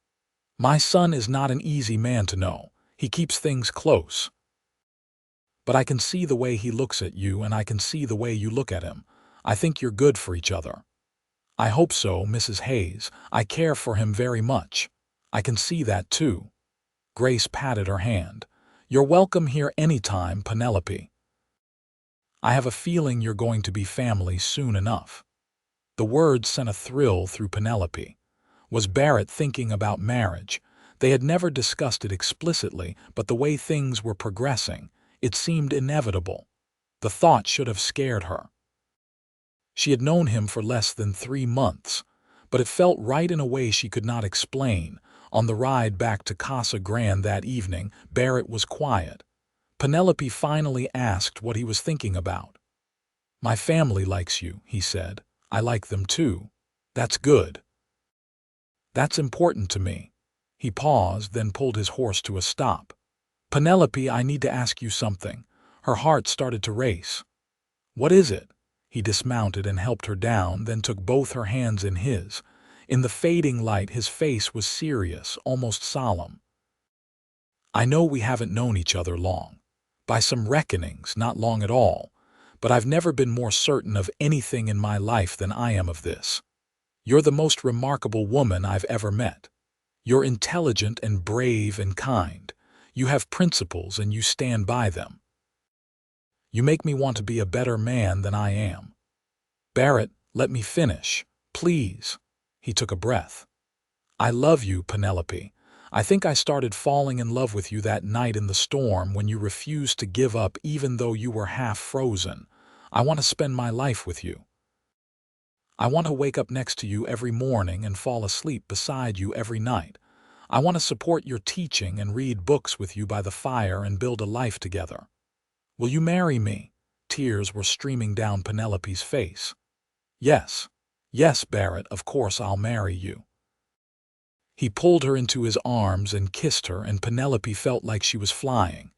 "My son is not an easy man to know. He keeps things close. But I can see the way he looks at you, and I can see the way you look at him. I think you're good for each other." "I hope so, Mrs. Hayes. I care for him very much." "I can see that, too." Grace patted her hand. "You're welcome here anytime, Penelope. I have a feeling you're going to be family soon enough." The words sent a thrill through Penelope. Was Barrett thinking about marriage? They had never discussed it explicitly, but the way things were progressing, it seemed inevitable. The thought should have scared her. She had known him for less than 3 months, but it felt right in a way she could not explain. On the ride back to Casa Grande that evening, Barrett was quiet. Penelope finally asked what he was thinking about. "My family likes you," he said. "I like them too." "That's good." "That's important to me." He paused, then pulled his horse to a stop. "Penelope, I need to ask you something." Her heart started to race. "What is it?" He dismounted and helped her down, then took both her hands in his. In the fading light, his face was serious, almost solemn. "I know we haven't known each other long. By some reckonings, not long at all. But I've never been more certain of anything in my life than I am of this. You're the most remarkable woman I've ever met. You're intelligent and brave and kind. You have principles and you stand by them. You make me want to be a better man than I am." "Barrett, let me finish, please." He took a breath. "I love you, Penelope. I think I started falling in love with you that night in the storm when you refused to give up even though you were half frozen. I want to spend my life with you. I want to wake up next to you every morning and fall asleep beside you every night. I want to support your teaching and read books with you by the fire and build a life together. Will you marry me?" Tears were streaming down Penelope's face. "Yes. Yes, Barrett, of course I'll marry you." He pulled her into his arms and kissed her, and Penelope felt like she was flying.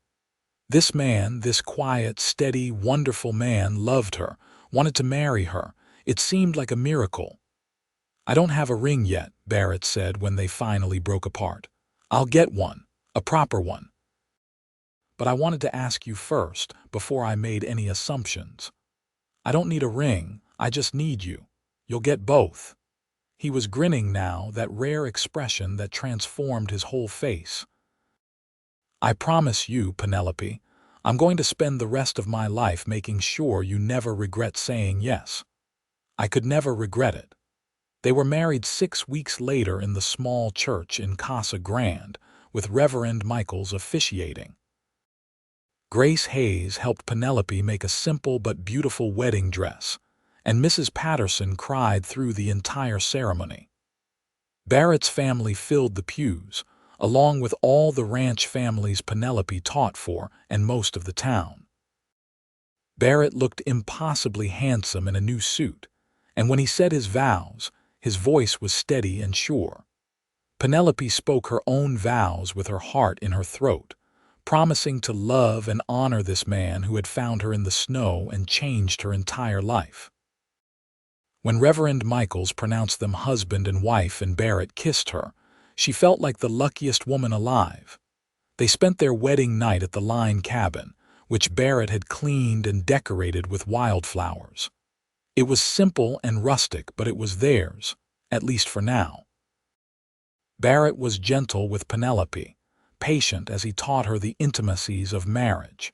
This man, this quiet, steady, wonderful man, loved her, wanted to marry her. It seemed like a miracle. "I don't have a ring yet," Barrett said when they finally broke apart. "I'll get one, a proper one. But I wanted to ask you first, before I made any assumptions. I don't need a ring, I just need you. You'll get both." He was grinning now, that rare expression that transformed his whole face. "I promise you, Penelope, I'm going to spend the rest of my life making sure you never regret saying yes." "I could never regret it." They were married 6 weeks later in the small church in Casa Grande, with Reverend Michaels officiating. Grace Hayes helped Penelope make a simple but beautiful wedding dress, and Mrs. Patterson cried through the entire ceremony. Barrett's family filled the pews, along with all the ranch families Penelope taught for and most of the town. Barrett looked impossibly handsome in a new suit, and when he said his vows, his voice was steady and sure. Penelope spoke her own vows with her heart in her throat, promising to love and honor this man who had found her in the snow and changed her entire life. When Reverend Michaels pronounced them husband and wife and Barrett kissed her, she felt like the luckiest woman alive. They spent their wedding night at the Line cabin, which Barrett had cleaned and decorated with wildflowers. It was simple and rustic, but it was theirs, at least for now. Barrett was gentle with Penelope, patient as he taught her the intimacies of marriage.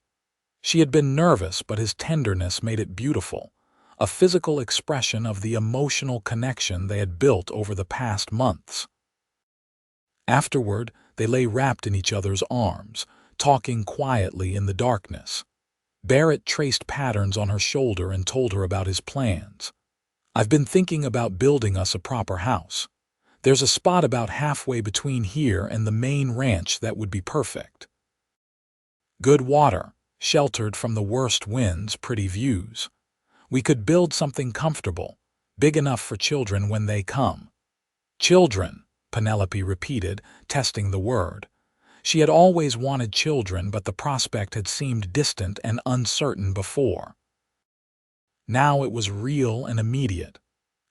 She had been nervous, but his tenderness made it beautiful, a physical expression of the emotional connection they had built over the past months. Afterward, they lay wrapped in each other's arms, talking quietly in the darkness. Barrett traced patterns on her shoulder and told her about his plans. "I've been thinking about building us a proper house. There's a spot about halfway between here and the main ranch that would be perfect. Good water, sheltered from the worst winds, pretty views. We could build something comfortable, big enough for children when they come." "Children," Penelope repeated, testing the word. She had always wanted children, but the prospect had seemed distant and uncertain before. Now it was real and immediate.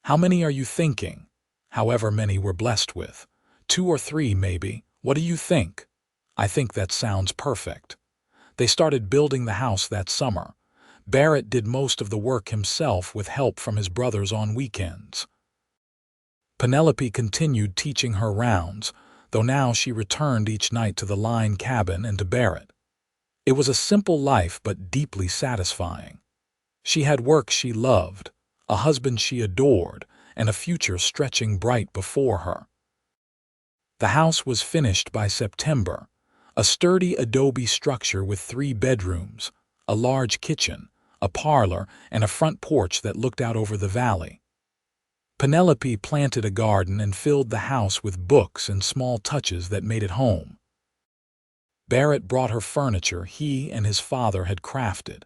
"How many are you thinking?" "However many we're blessed with. 2 or 3, maybe. What do you think?" "I think that sounds perfect." They started building the house that summer. Barrett did most of the work himself with help from his brothers on weekends. Penelope continued teaching her rounds, though now she returned each night to the Line cabin and to Barrett. It was a simple life but deeply satisfying. She had work she loved, a husband she adored, and a future stretching bright before her. The house was finished by September, a sturdy adobe structure with 3 bedrooms, a large kitchen, a parlor, and a front porch that looked out over the valley. Penelope planted a garden and filled the house with books and small touches that made it home. Barrett brought her furniture he and his father had crafted,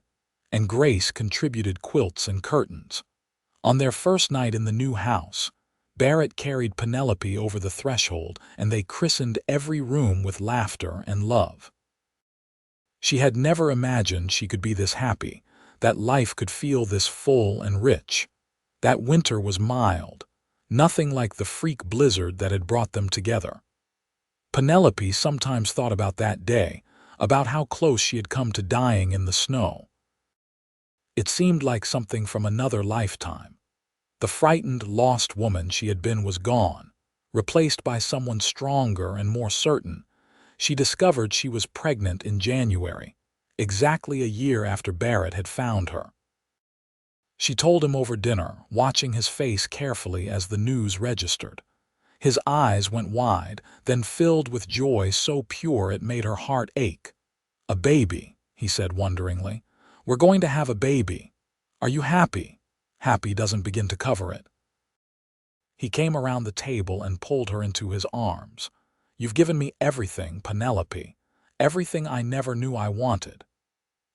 and Grace contributed quilts and curtains. On their first night in the new house, Barrett carried Penelope over the threshold, and they christened every room with laughter and love. She had never imagined she could be this happy, that life could feel this full and rich. That winter was mild, nothing like the freak blizzard that had brought them together. Penelope sometimes thought about that day, about how close she had come to dying in the snow. It seemed like something from another lifetime. The frightened, lost woman she had been was gone, replaced by someone stronger and more certain. She discovered she was pregnant in January, exactly a year after Barrett had found her. She told him over dinner, watching his face carefully as the news registered. His eyes went wide, then filled with joy so pure it made her heart ache. "A baby," he said wonderingly. "We're going to have a baby. Are you happy?" Happy doesn't begin to cover it. He came around the table and pulled her into his arms. "You've given me everything, Penelope. Everything I never knew I wanted.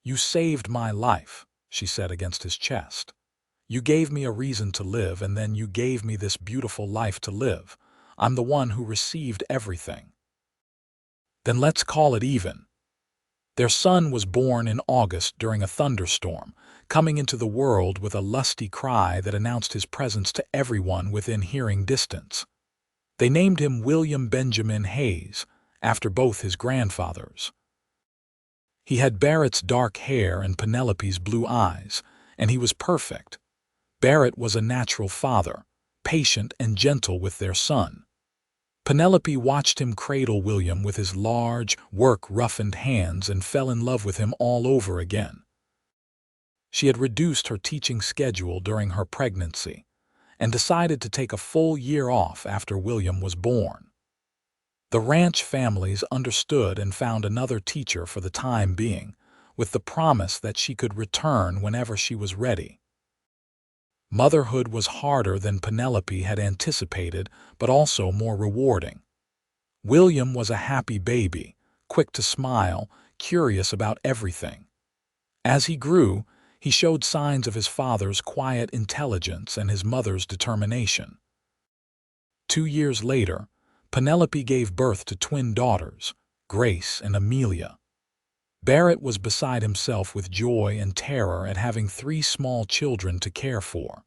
You saved my life," she said against his chest. "You gave me a reason to live, and then you gave me this beautiful life to live. I'm the one who received everything. Then let's call it even." Their son was born in August during a thunderstorm, coming into the world with a lusty cry that announced his presence to everyone within hearing distance. They named him William Benjamin Hayes, after both his grandfathers. He had Barrett's dark hair and Penelope's blue eyes, and he was perfect. Barrett was a natural father, patient and gentle with their son. Penelope watched him cradle William with his large, work-roughened hands and fell in love with him all over again. She had reduced her teaching schedule during her pregnancy and decided to take a full year off after William was born. The ranch families understood and found another teacher for the time being, with the promise that she could return whenever she was ready. Motherhood was harder than Penelope had anticipated, but also more rewarding. William was a happy baby, quick to smile, curious about everything. As he grew, he showed signs of his father's quiet intelligence and his mother's determination. 2 years later, Penelope gave birth to twin daughters, Grace and Amelia. Barrett was beside himself with joy and terror at having 3 small children to care for.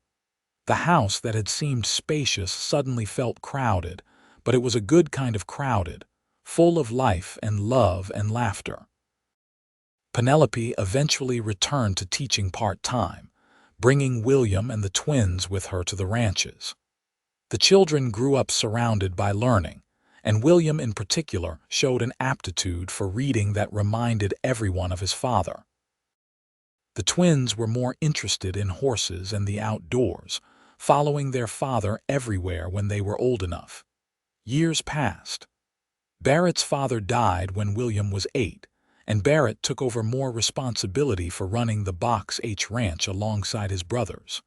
The house that had seemed spacious suddenly felt crowded, but it was a good kind of crowded, full of life and love and laughter. Penelope eventually returned to teaching part-time, bringing William and the twins with her to the ranches. The children grew up surrounded by learning, and William in particular showed an aptitude for reading that reminded everyone of his father. The twins were more interested in horses and the outdoors, following their father everywhere when they were old enough. Years passed. Barrett's father died when William was 8, and Barrett took over more responsibility for running the Box H Ranch alongside his brothers.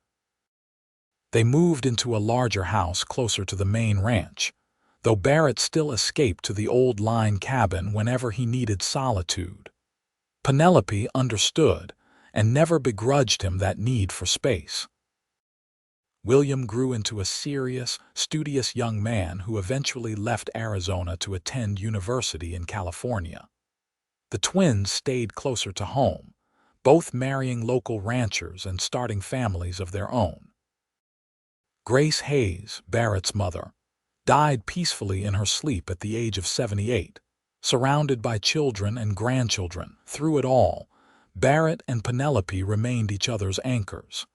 They moved into a larger house closer to the main ranch, though Barrett still escaped to the old line cabin whenever he needed solitude. Penelope understood and never begrudged him that need for space. William grew into a serious, studious young man who eventually left Arizona to attend university in California. The twins stayed closer to home, both marrying local ranchers and starting families of their own. Grace Hayes, Barrett's mother, died peacefully in her sleep at the age of 78, surrounded by children and grandchildren. Through it all, Barrett and Penelope remained each other's anchors.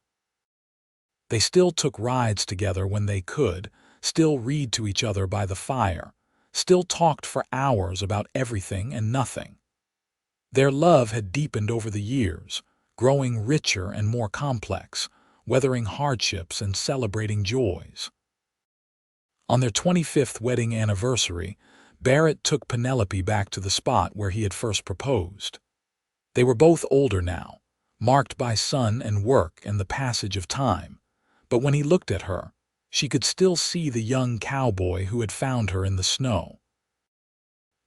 They still took rides together when they could, still read to each other by the fire, still talked for hours about everything and nothing. Their love had deepened over the years, growing richer and more complex, weathering hardships and celebrating joys. On their 25th wedding anniversary, Barrett took Penelope back to the spot where he had first proposed. They were both older now, marked by sun and work and the passage of time, but when he looked at her, she could still see the young cowboy who had found her in the snow.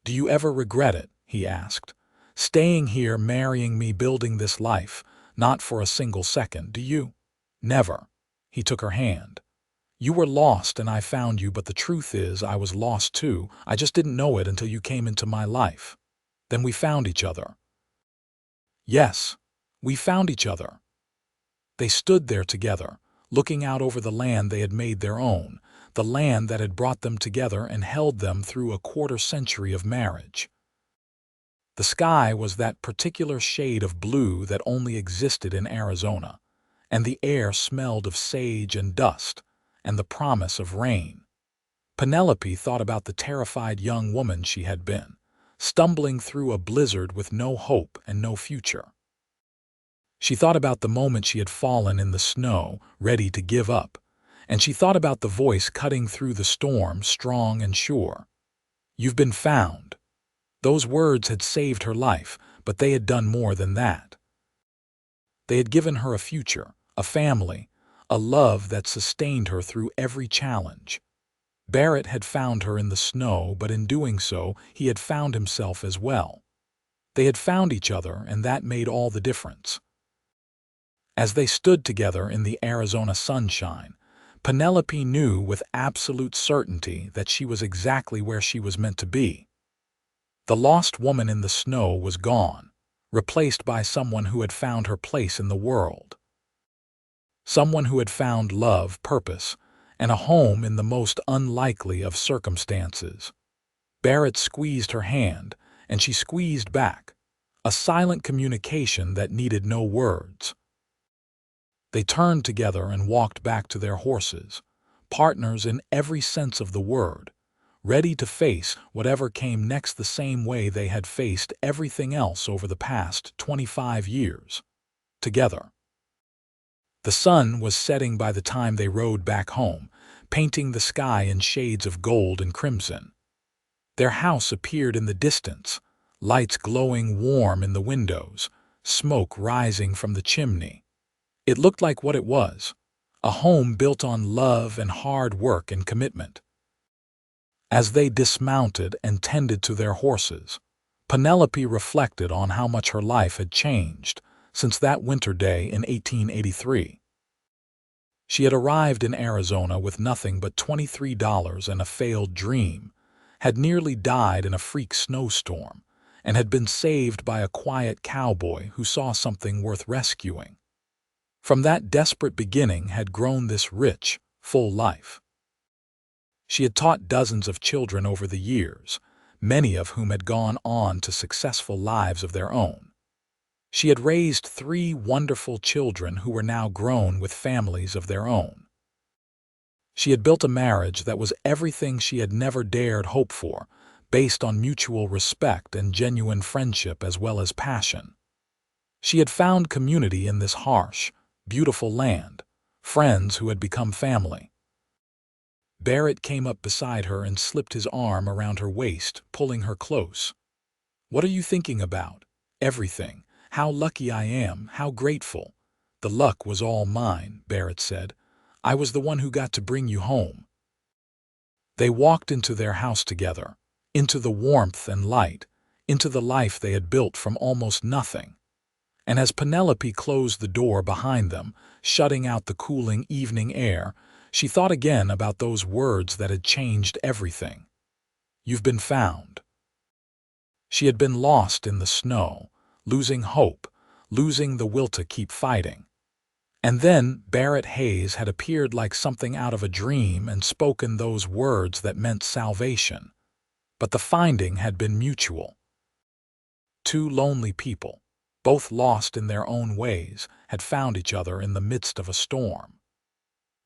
"Do you ever regret it?" he asked. "Staying here, marrying me, building this life, not for a single second, do you?" "Never." He took her hand. "You were lost and I found you, but the truth is I was lost too. I just didn't know it until you came into my life. Then we found each other." Yes, we found each other. They stood there together, looking out over the land they had made their own, the land that had brought them together and held them through a quarter-century of marriage. The sky was that particular shade of blue that only existed in Arizona, and the air smelled of sage and dust, and the promise of rain. Penelope thought about the terrified young woman she had been, stumbling through a blizzard with no hope and no future. She thought about the moment she had fallen in the snow, ready to give up, and she thought about the voice cutting through the storm, strong and sure. "You've been found." Those words had saved her life, but they had done more than that. They had given her a future, a family, a love that sustained her through every challenge. Barrett had found her in the snow, but in doing so, he had found himself as well. They had found each other, and that made all the difference. As they stood together in the Arizona sunshine, Penelope knew with absolute certainty that she was exactly where she was meant to be. The lost woman in the snow was gone, replaced by someone who had found her place in the world. Someone who had found love, purpose, and a home in the most unlikely of circumstances. Barrett squeezed her hand, and she squeezed back, a silent communication that needed no words. They turned together and walked back to their horses, partners in every sense of the word, ready to face whatever came next the same way they had faced everything else over the past 25 years. Together. The sun was setting by the time they rode back home, painting the sky in shades of gold and crimson. Their house appeared in the distance, lights glowing warm in the windows, smoke rising from the chimney. It looked like what it was, a home built on love and hard work and commitment. As they dismounted and tended to their horses, Penelope reflected on how much her life had changed since that winter day in 1883. She had arrived in Arizona with nothing but $23 and a failed dream, had nearly died in a freak snowstorm, and had been saved by a quiet cowboy who saw something worth rescuing. From that desperate beginning had grown this rich, full life. She had taught dozens of children over the years, many of whom had gone on to successful lives of their own. She had raised 3 wonderful children who were now grown with families of their own. She had built a marriage that was everything she had never dared hope for, based on mutual respect and genuine friendship as well as passion. She had found community in this harsh, beautiful land, friends who had become family. Barrett came up beside her and slipped his arm around her waist, pulling her close. "What are you thinking about?" "Everything. How lucky I am, how grateful." "The luck was all mine," Barrett said. "I was the one who got to bring you home." They walked into their house together, into the warmth and light, into the life they had built from almost nothing. And as Penelope closed the door behind them, shutting out the cooling evening air, she thought again about those words that had changed everything. "You've been found." She had been lost in the snow, losing hope, losing the will to keep fighting. And then Barrett Hayes had appeared like something out of a dream and spoken those words that meant salvation. But the finding had been mutual. 2 lonely people, both lost in their own ways, had found each other in the midst of a storm.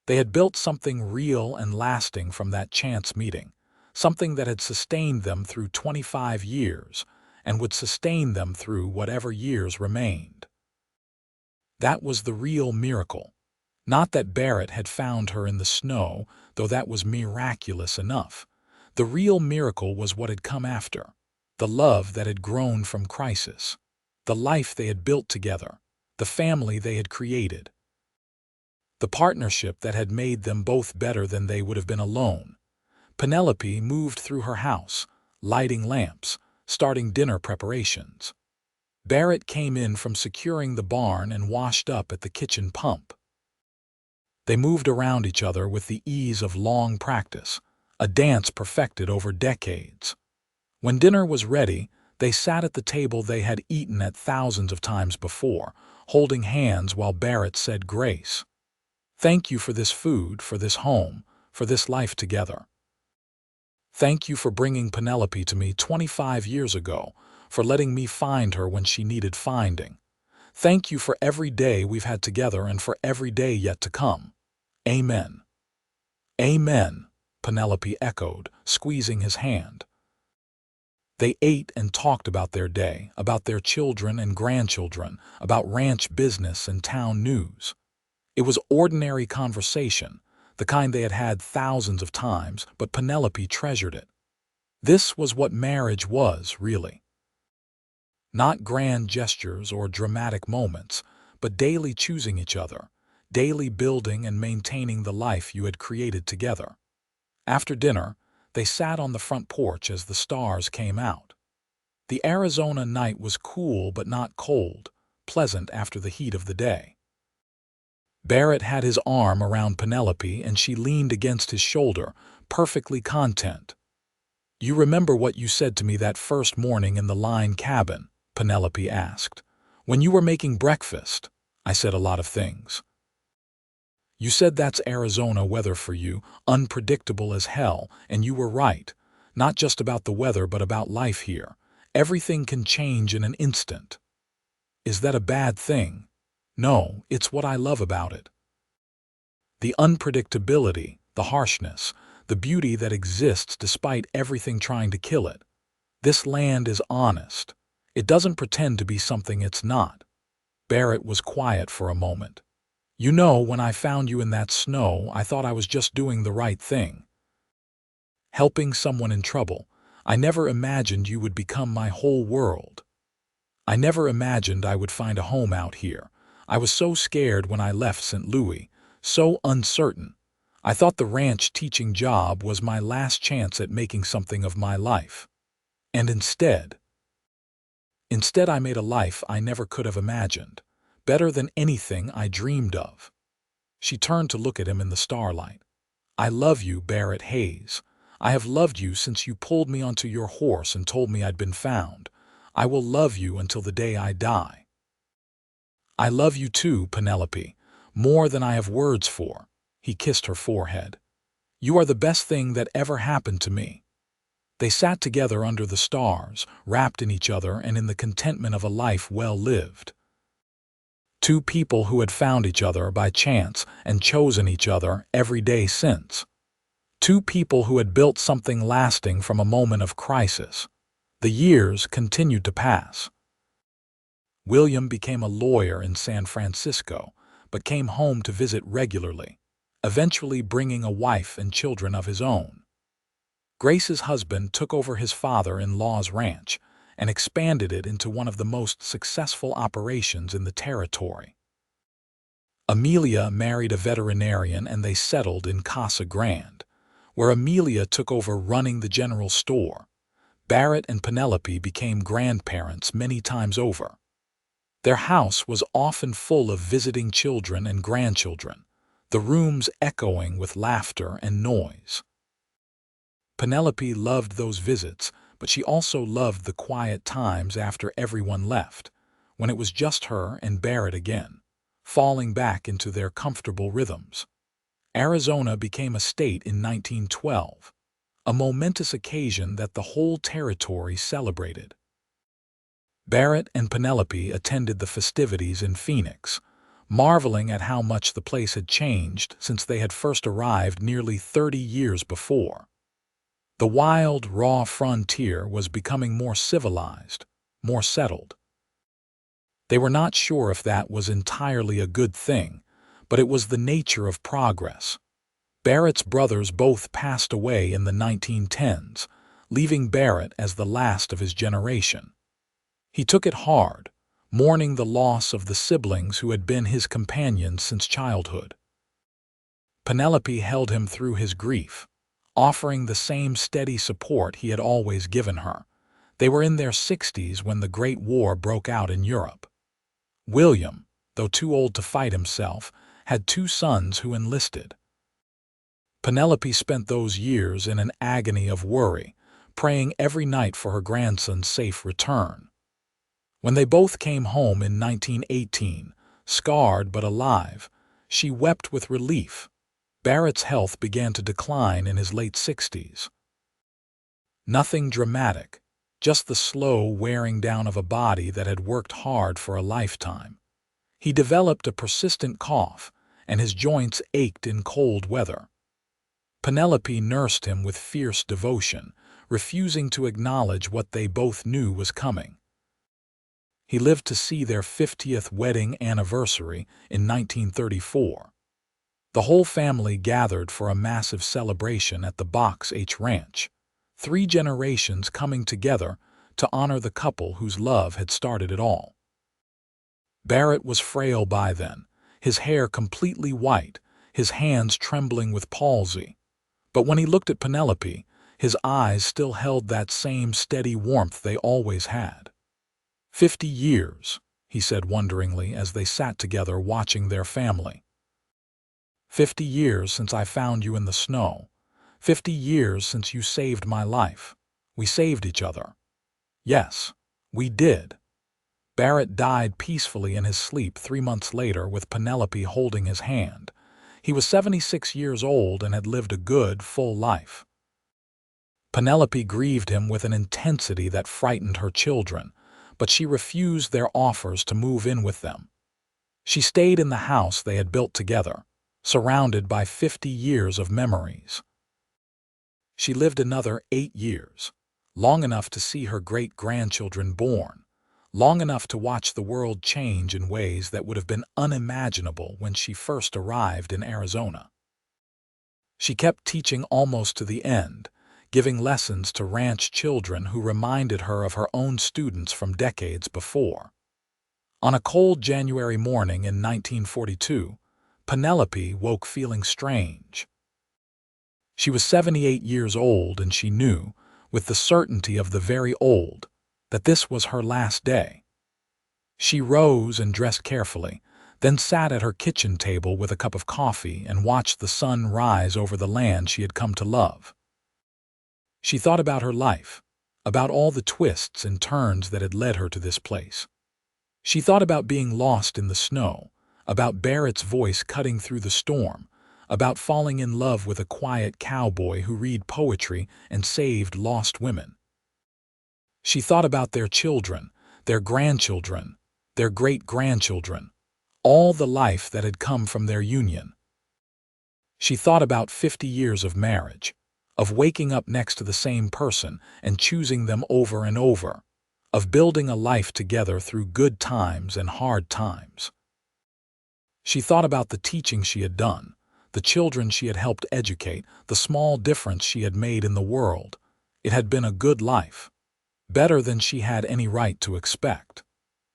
They had built something real and lasting from that chance meeting, something that had sustained them through 25 years and would sustain them through whatever years remained. That was the real miracle. Not that Barrett had found her in the snow, though that was miraculous enough. The real miracle was what had come after, the love that had grown from crisis, the life they had built together, the family they had created, the partnership that had made them both better than they would have been alone. Penelope moved through her house, lighting lamps, starting dinner preparations. Barrett came in from securing the barn and washed up at the kitchen pump. They moved around each other with the ease of long practice, a dance perfected over decades. When dinner was ready, they sat at the table they had eaten at thousands of times before, holding hands while Barrett said grace. "Thank you for this food, for this home, for this life together. Thank you for bringing Penelope to me 25 years ago, for letting me find her when she needed finding. Thank you for every day we've had together and for every day yet to come. Amen." "Amen," Penelope echoed, squeezing his hand. They ate and talked about their day, about their children and grandchildren, about ranch business and town news. It was ordinary conversation, the kind they had had thousands of times, but Penelope treasured it. This was what marriage was, really. Not grand gestures or dramatic moments, but daily choosing each other, daily building and maintaining the life you had created together. After dinner, they sat on the front porch as the stars came out. The Arizona night was cool but not cold, pleasant after the heat of the day. Barrett had his arm around Penelope and she leaned against his shoulder, perfectly content. "You remember what you said to me that first morning in the line cabin?" Penelope asked. "When you were making breakfast." "I said a lot of things." "You said that's Arizona weather for you, unpredictable as hell, and you were right. Not just about the weather but about life here. Everything can change in an instant." "Is that a bad thing?" "No, it's what I love about it. The unpredictability, the harshness, the beauty that exists despite everything trying to kill it. This land is honest. It doesn't pretend to be something it's not." Barrett was quiet for a moment. "You know, when I found you in that snow, I thought I was just doing the right thing. Helping someone in trouble. I never imagined you would become my whole world." I never imagined I would find a home out here. I was so scared when I left St. Louis, so uncertain. I thought the ranch teaching job was my last chance at making something of my life. And instead I made a life I never could have imagined, better than anything I dreamed of." She turned to look at him in the starlight. "I love you, Barrett Hayes. I have loved you since you pulled me onto your horse and told me I'd been found. I will love you until the day I die." "I love you too, Penelope, more than I have words for." He kissed her forehead. "You are the best thing that ever happened to me." They sat together under the stars, wrapped in each other and in the contentment of a life well lived. Two people who had found each other by chance and chosen each other every day since. Two people who had built something lasting from a moment of crisis. The years continued to pass. William became a lawyer in San Francisco, but came home to visit regularly, eventually bringing a wife and children of his own. Grace's husband took over his father-in-law's ranch and expanded it into one of the most successful operations in the territory. Amelia married a veterinarian and they settled in Casa Grande, where Amelia took over running the general store. Barrett and Penelope became grandparents many times over. Their house was often full of visiting children and grandchildren, the rooms echoing with laughter and noise. Penelope loved those visits, but she also loved the quiet times after everyone left, when it was just her and Barrett again, falling back into their comfortable rhythms. Arizona became a state in 1912, a momentous occasion that the whole territory celebrated. Barrett and Penelope attended the festivities in Phoenix, marveling at how much the place had changed since they had first arrived nearly 30 years before. The wild, raw frontier was becoming more civilized, more settled. They were not sure if that was entirely a good thing, but it was the nature of progress. Barrett's brothers both passed away in the 1910s, leaving Barrett as the last of his generation. He took it hard, mourning the loss of the siblings who had been his companions since childhood. Penelope held him through his grief, offering the same steady support he had always given her. They were in their 60s when the Great War broke out in Europe. William, though too old to fight himself, had two sons who enlisted. Penelope spent those years in an agony of worry, praying every night for her grandson's safe return. When they both came home in 1918, scarred but alive, she wept with relief. Barrett's health began to decline in his late 60s. Nothing dramatic, just the slow wearing down of a body that had worked hard for a lifetime. He developed a persistent cough, and his joints ached in cold weather. Penelope nursed him with fierce devotion, refusing to acknowledge what they both knew was coming. He lived to see their 50th wedding anniversary in 1934. The whole family gathered for a massive celebration at the Box H Ranch, 3 generations coming together to honor the couple whose love had started it all. Barrett was frail by then, his hair completely white, his hands trembling with palsy. But when he looked at Penelope, his eyes still held that same steady warmth they always had. 50 years, he said wonderingly as they sat together watching their family. 50 years since I found you in the snow. 50 years since you saved my life. We saved each other. Yes, we did. Barrett died peacefully in his sleep 3 months later with Penelope holding his hand. He was 76 years old and had lived a good, full life. Penelope grieved him with an intensity that frightened her children, but she refused their offers to move in with them. She stayed in the house they had built together, surrounded by 50 years of memories. She lived another 8 years, long enough to see her great-grandchildren born, long enough to watch the world change in ways that would have been unimaginable when she first arrived in Arizona. She kept teaching almost to the end, giving lessons to ranch children who reminded her of her own students from decades before. On a cold January morning in 1942, Penelope woke feeling strange. She was 78 years old, and she knew, with the certainty of the very old, that this was her last day. She rose and dressed carefully, then sat at her kitchen table with a cup of coffee and watched the sun rise over the land she had come to love. She thought about her life, about all the twists and turns that had led her to this place. She thought about being lost in the snow, about Barrett's voice cutting through the storm, about falling in love with a quiet cowboy who read poetry and saved lost women. She thought about their children, their grandchildren, their great-grandchildren, all the life that had come from their union. She thought about 50 years of marriage, of waking up next to the same person and choosing them over and over, of building a life together through good times and hard times. She thought about the teaching she had done, the children she had helped educate, the small difference she had made in the world. It had been a good life, better than she had any right to expect.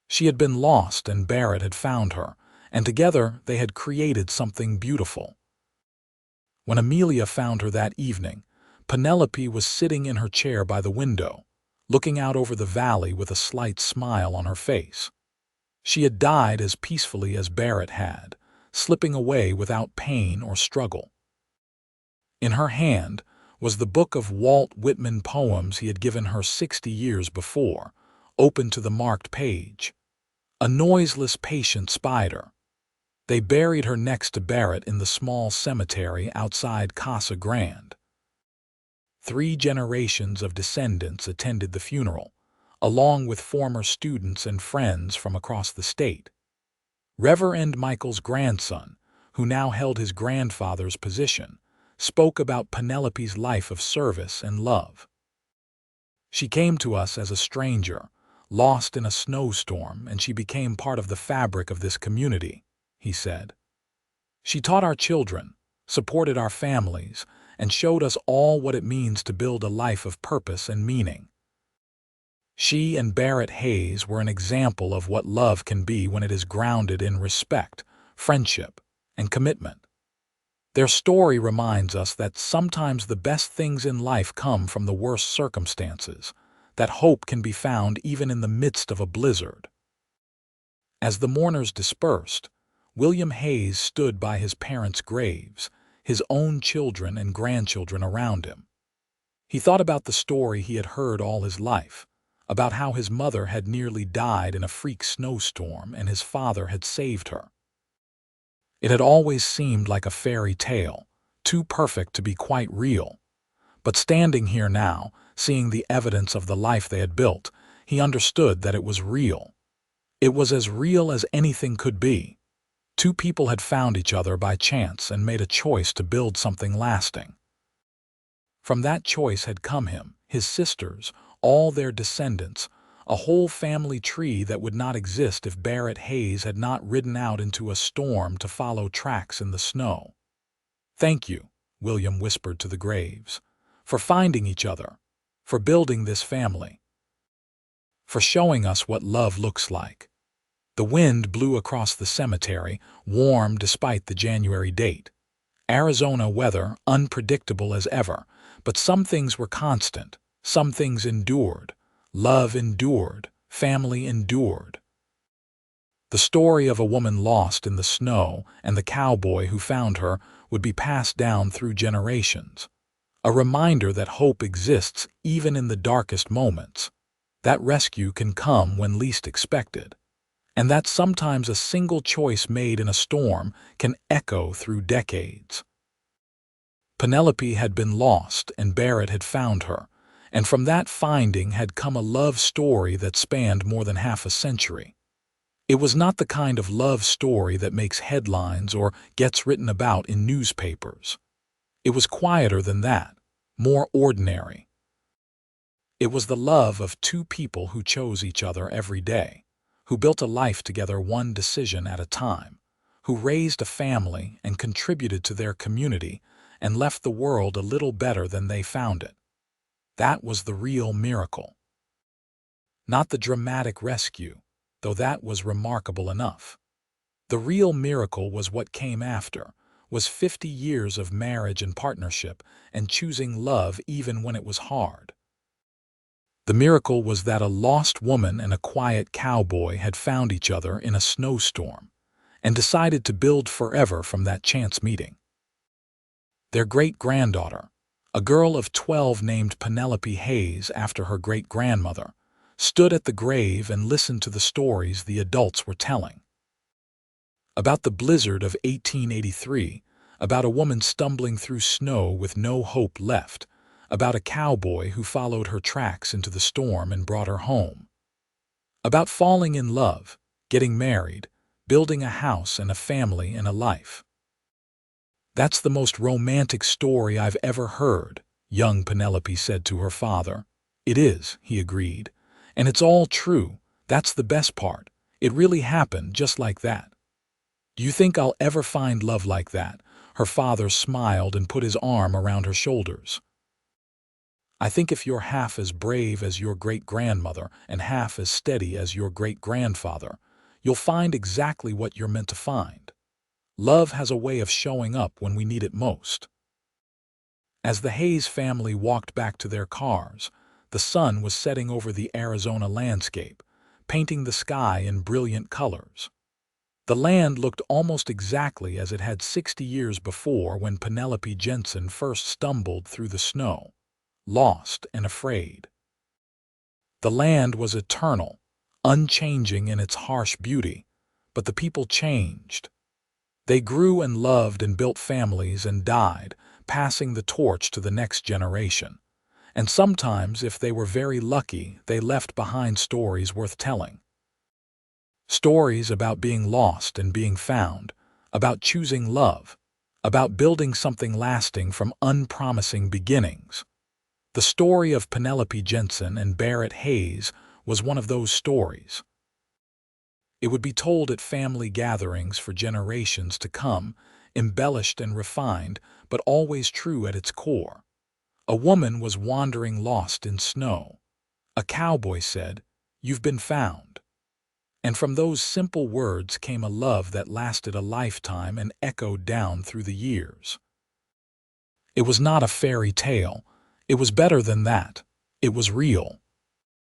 She had been lost and Barrett had found her, and together they had created something beautiful. When Amelia found her that evening, Penelope was sitting in her chair by the window, looking out over the valley with a slight smile on her face. She had died as peacefully as Barrett had, slipping away without pain or struggle. In her hand was the book of Walt Whitman poems he had given her 60 years before, open to the marked page. A noiseless, patient spider. They buried her next to Barrett in the small cemetery outside Casa Grande. 3 generations of descendants attended the funeral, along with former students and friends from across the state. Reverend Michael's grandson, who now held his grandfather's position, spoke about Penelope's life of service and love. She came to us as a stranger, lost in a snowstorm, and she became part of the fabric of this community, he said. She taught our children, supported our families, and showed us all what it means to build a life of purpose and meaning. She and Barrett Hayes were an example of what love can be when it is grounded in respect, friendship, and commitment. Their story reminds us that sometimes the best things in life come from the worst circumstances, that hope can be found even in the midst of a blizzard. As the mourners dispersed, William Hayes stood by his parents' graves, his own children and grandchildren around him. He thought about the story he had heard all his life, about how his mother had nearly died in a freak snowstorm and his father had saved her. It had always seemed like a fairy tale, too perfect to be quite real. But standing here now, seeing the evidence of the life they had built, he understood that it was real. It was as real as anything could be. 2 people had found each other by chance and made a choice to build something lasting. From that choice had come him, his sisters, all their descendants, a whole family tree that would not exist if Barrett Hayes had not ridden out into a storm to follow tracks in the snow. "Thank you," William whispered to the graves, "for finding each other, for building this family, for showing us what love looks like." The wind blew across the cemetery, warm despite the January date. Arizona weather, unpredictable as ever, but some things were constant, some things endured. Love endured, family endured. The story of a woman lost in the snow and the cowboy who found her would be passed down through generations. A reminder that hope exists even in the darkest moments, that rescue can come when least expected, and that sometimes a single choice made in a storm can echo through decades. Penelope had been lost and Barrett had found her, and from that finding had come a love story that spanned more than half a century. It was not the kind of love story that makes headlines or gets written about in newspapers. It was quieter than that, more ordinary. It was the love of 2 people who chose each other every day, who built a life together one decision at a time, who raised a family and contributed to their community and left the world a little better than they found it. That was the real miracle. Not the dramatic rescue, though that was remarkable enough. The real miracle was what came after, was 50 years of marriage and partnership and choosing love even when it was hard. The miracle was that a lost woman and a quiet cowboy had found each other in a snowstorm and decided to build forever from that chance meeting. Their great-granddaughter, a girl of 12 named Penelope Hayes after her great-grandmother, stood at the grave and listened to the stories the adults were telling. About the blizzard of 1883, about a woman stumbling through snow with no hope left, about a cowboy who followed her tracks into the storm and brought her home. About falling in love, getting married, building a house and a family and a life. "That's the most romantic story I've ever heard," young Penelope said to her father. "It is," he agreed. "And it's all true. That's the best part. It really happened just like that." "Do you think I'll ever find love like that?" Her father smiled and put his arm around her shoulders. "I think if you're half as brave as your great-grandmother and half as steady as your great-grandfather, you'll find exactly what you're meant to find. Love has a way of showing up when we need it most." As the Hayes family walked back to their cars, the sun was setting over the Arizona landscape, painting the sky in brilliant colors. The land looked almost exactly as it had 60 years before when Penelope Jensen first stumbled through the snow, lost and afraid. The land was eternal, unchanging in its harsh beauty, but the people changed. They grew and loved and built families and died, passing the torch to the next generation. And sometimes, if they were very lucky, they left behind stories worth telling. Stories about being lost and being found, about choosing love, about building something lasting from unpromising beginnings. The story of Penelope Jensen and Barrett Hayes was one of those stories. It would be told at family gatherings for generations to come, embellished and refined, but always true at its core. A woman was wandering lost in snow. A cowboy said, "You've been found." And from those simple words came a love that lasted a lifetime and echoed down through the years. It was not a fairy tale. It was better than that. It was real.